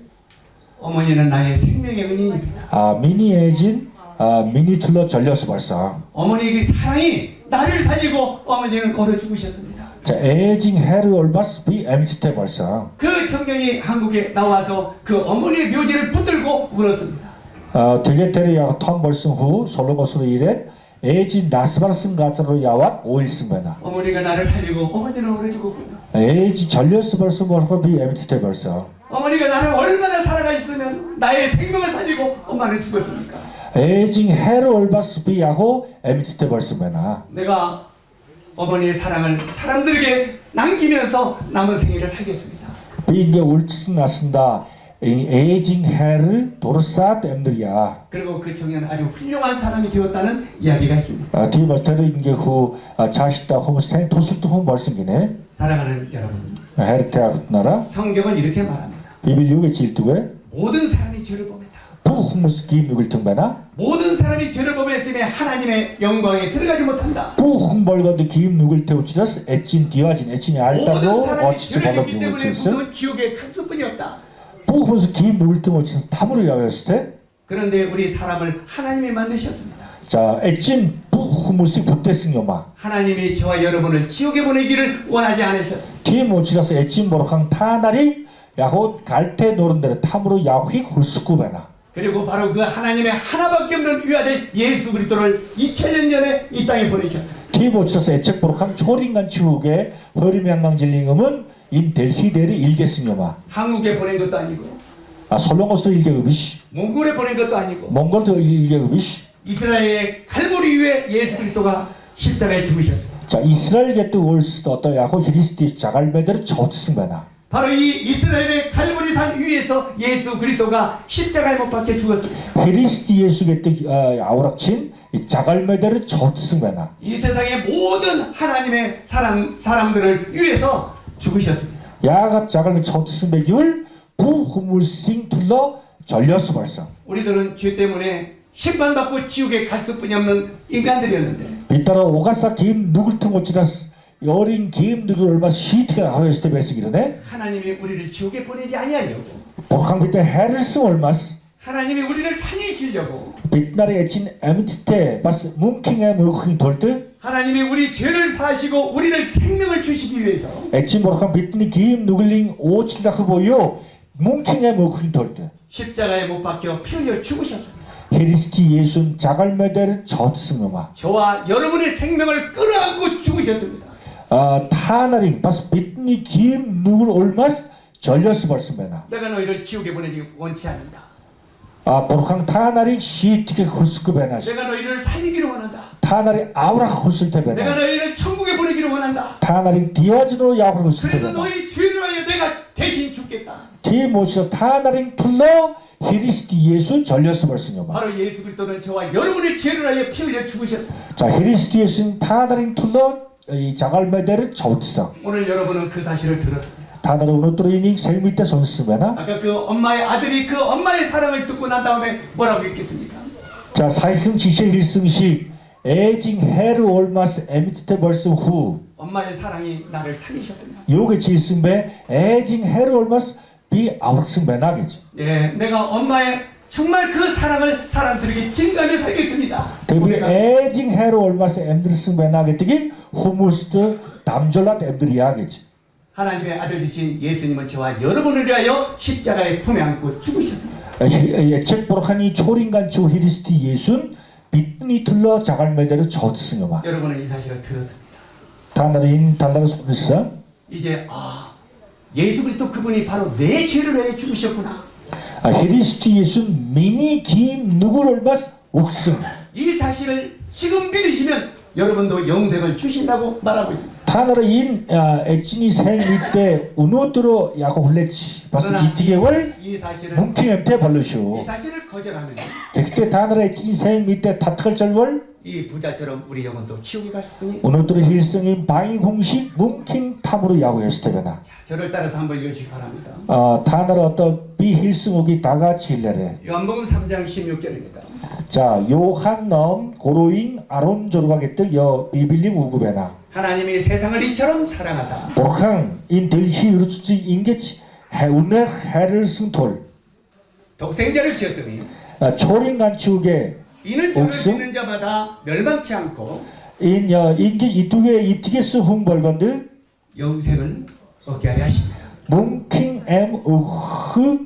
어머니는 나의 생명의 은인입니다. 미니 에진 미니 틀러 절려서 벌써. 어머니의 사랑이 나를 살리고 어머니는 얼어 죽으셨습니다. 자 에징 헤르 올바스 비 엠스테 벌써. 그 청년이 한국에 나와서 그 어머니의 묘지를 붙들고 울었습니다. 되게 데르 야턴 벌슨 후 솔로모스로 이래 에진 나스바르승 가짜로 야와 오일승베나. 어머니가 나를 살리고 어머니는 얼어 죽었군요. 에지 절려서 벌써 벌써 비 엠스테 벌써. 어머니가 나를 얼마나 사랑하셨으면 나의 생명을 살리고 엄마는 죽었습니까? 에징 헤르 올바스 비 야호 엠스테 벌써베나. 내가 어머니의 사랑을 사람들에게 남기면서 남은 생일을 살겠습니다. 이게 울츠 났습니다. 에징 헤르 도르사 엠들이야. 그리고 그 청년은 아주 훌륭한 사람이 되었다는 이야기가 있습니다. 디버터르 인게 후 자시다 홈스텐 토스트 홈 벌슨기네. 사랑하는 여러분, 헤르테아 나라 성경은 이렇게 말합니다. 비빌 요게 질투에 모든 사람이 죄를 범했다. 부흥무스 기 누굴 등배나 모든 사람이 죄를 범했음에 하나님의 영광에 들어가지 못한다. 부흥 벌거드 기임 누굴 태우치라스 애찐 디와진 애찐이 모든 알다로 사람이 어치치 죄를 벌거드 졌기 때문에 누굴치스 무서운 지옥에 갈 수뿐이었다. 부흥무스 기임 누굴 태우치라스 탐으로 야외였을 때 그런데 우리 사람을 하나님이 만드셨습니다. 자, 애찐 부흥무스 부대승여마 하나님이 저와 여러분을 지옥에 보내기를 원하지 않으셨습니다. 기임 오치라스 애찐 보로캉 타나리 야호 갈대 노른데를 탐으로 야휘 홀수구배나 그리고 바로 그 하나님의 하나밖에 없는 위아들 예수 그리스도를 2000년 전에 이 땅에 보내셨습니다. 기임 오치라스 애책 보로캉 초린간 치우게 허리명강 진링음은 인 델히데리 일개승여마 한국에 보낸 것도 아니고 솔롱거스도 일개급이시 몽골에 보낸 것도 아니고 몽골도 일개급이시 이스라엘의 칼보리 위에 예수 그리스도가 십자가에 죽으셨습니다. 자 이스라엘 게트 월스도 어떠 야고 히리스티 자갈메데르 저트승배나 바로 이 이스라엘의 칼보리 산 위에서 예수 그리스도가 십자가에 못 박혀 죽었습니다. 히리스티 예수 게트 아우락친 자갈메데르 저트승배나 이 세상의 모든 하나님의 사람들을 위해서 죽으셨습니다. 야가 자갈메 저트승배기울 부후물싱 둘러 절렸어 벌써. 우리들은 죄 때문에 심판받고 지옥에 갈 수뿐이 없는 인간들이었는데 비따라 오가사 김 누굴 튼 고치라스 여린 김 누굴 얼마 시티가 하였을 때 배스기르네. 하나님이 우리를 지옥에 보내지 아니하려고 복항 비때 해를 쓰 얼마스. 하나님이 우리를 살리시려고 빛나리 애친 에미티테 바스 뭉킹에 무킹 돌듯 하나님이 우리 죄를 사시고 우리를 생명을 주시기 위해서 애친 복항 빛니 김 누굴링 오칠다크 보요 뭉킹에 무킹 돌듯 십자가에 못 박혀 피 흘려 죽으셨습니다. 히리스티 예순 자갈메데를 젖승어마 저와 여러분의 생명을 끌어안고 죽으셨습니다. 타나링 바스 빛니 김 누굴 얼마스 절렸어 벌스메나 내가 너희를 지옥에 보내지 원치 않는다. 보르캉 타나링 시티게 훌스크베나 내가 너희를 살리기를 원한다. 타나링 아우라 내가 훌스테베나 너희를 천국에 보내기를 원한다. 타나링 디어즈노 야브르 그래서 훌스테베나 너희 죄를 하여 내가 대신 죽겠다. 디모시오 타나링 툴러 히리스티 예수 절렸어 벌스녀마 바로 예수 그리스도는 저와 여러분의 죄를 하여 피 흘려 죽으셨습니다. 자 히리스티 예수는 타나링 툴러 이 자갈메데를 젖서 오늘 여러분은 그 사실을 들었습니다. 타나르 우노트로이닝 셀미테 손스메나 아까 그 엄마의 아들이 그 엄마의 사랑을 듣고 난 다음에 뭐라고 했겠습니까? 자 사형 지시 일승식 에징 헤르 올마스 에미티테 벌스 후 엄마의 사랑이 나를 살리셨구나. 요게 질승배 에징 헤르 올마스 비 아우승배나겠지 예, 내가 엄마의 정말 그 사랑을 사람들에게 증가하며 살겠습니다. 대비 에징 헤르 올마스 엠들승배나겠지 호무스트 남졸랏 엠들이야겠지 하나님의 아들 되신 예수님은 저와 여러분을 위하여 십자가에 품에 안고 죽으셨습니다. 예책 보르카니 초린간추 히리스티 예순 빛니 틀러 자갈메데를 젖승어마 여러분은 이 사실을 들었습니다. 다나린 달다르 소리사 이제 예수 그리스도 그분이 바로 내 죄를 위해 죽으셨구나. 히리스티 예순 미니 김 누굴 얼마스 옥승 이 사실을 지금 믿으시면 여러분도 영생을 주신다고 말하고 있습니다. 타나르인 에치니 생 이때 우노트로 야고 홀레치 바스 그러나 이티게월 이 사실을 뭉킹엠테 벌르쇼 이 사실을 거절하면 그때 타나르 에치니 생 밑에 타트컬 절월 이 부자처럼 우리 영혼도 지옥에 갈 수뿐이. 우노트로 힐승인 바이 공식 뭉킹 탑으로 야구했을 저를 따라서 한번 읽으시기 바랍니다. 타나르 어떤 비 힐승옥이 다같이 일레래 요한복음 3장 16절입니다. 자 요한넘 고로인 아론 조르가게뜨 여 비빌링 우구베나 하나님이 세상을 이처럼 사랑하사 보르캉 인들히 으르츠지 인게치 해운네 해를 승톨 독생자를 주셨더니 초린간추게 이는 저를 옥승? 믿는 자마다 멸망치 않고 인게 이두개 이티게스 홍벌건드 영생을 얻게 하려 하십니다. 뭉킹 엠 우흐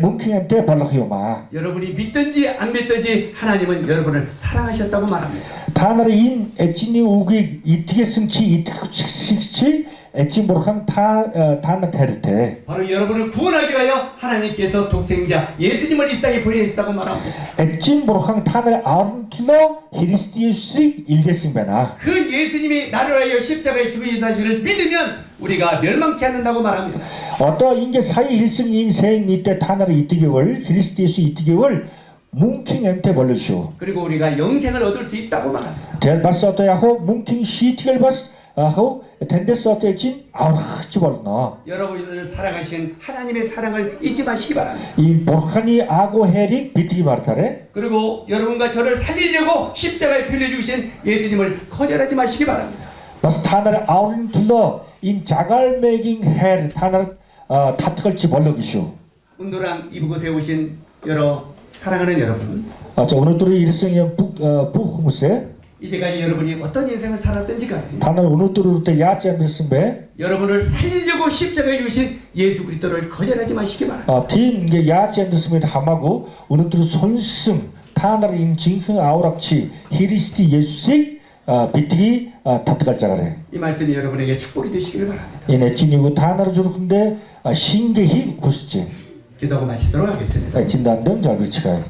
뭉킹 엠때 벌럭이오마 여러분이 믿든지 안 믿든지 하나님은 여러분을 사랑하셨다고 말합니다. 타나르 인 에치니 우기 이티게승치 이티게승치 에치 보르캉 타나 테르테 바로 여러분을 구원하기 위하여 하나님께서 독생자 예수님을 이 땅에 보내셨다고 말합니다. 에치 보르캉 타나르 아른틀러 히리스티우스 일게승베나 그 예수님이 나를 위하여 십자가에 죽으신 사실을 믿으면 우리가 멸망치 않는다고 말합니다. 어떠 인게 사이 일승 인생 밑에 타나르 이티게월 히리스티우스 이티게월 뭉킹 엠테 벌르쇼 그리고 우리가 영생을 얻을 수 있다고 말합니다. 델바스 어떠야호 뭉킹 시티겔바스 아호 텐데스 어떠야진 아우하치 벌나 여러분을 사랑하신 하나님의 사랑을 잊지 마시기 바랍니다. 이 보르카니 아고 헤릭 비티기 마르타레 그리고 여러분과 저를 살리려고 십자가에 빌려 죽으신 예수님을 거절하지 마시기 바랍니다. 바스 타나르 아우린 둘러 인 자갈메깅 헤르 타나르 타트걸치 벌럭이쇼 운도랑 이곳에 오신 여러 사랑하는 여러분, 자 오늘 또 일승의 북후무세 이제까지 여러분이 어떤 인생을 살았든지 간에 타나르 오늘 또때 야제 메승베 여러분을 살리려고 십자가에 죽으신 예수 그리스도를 거절하지 마시기 바랍니다. 팀 이게 야제 메승베 함하고 오늘 또 손승 타나르 인 징흥 아우락치 히리스티 예수식 비티기 타트갈자가래 이 말씀이 여러분에게 축복이 되시기를 바랍니다. 이네 진이고 타나르 조르근데 신계히 구스지 기도하고 마치도록 하겠습니다. 진단등 잘 그치가요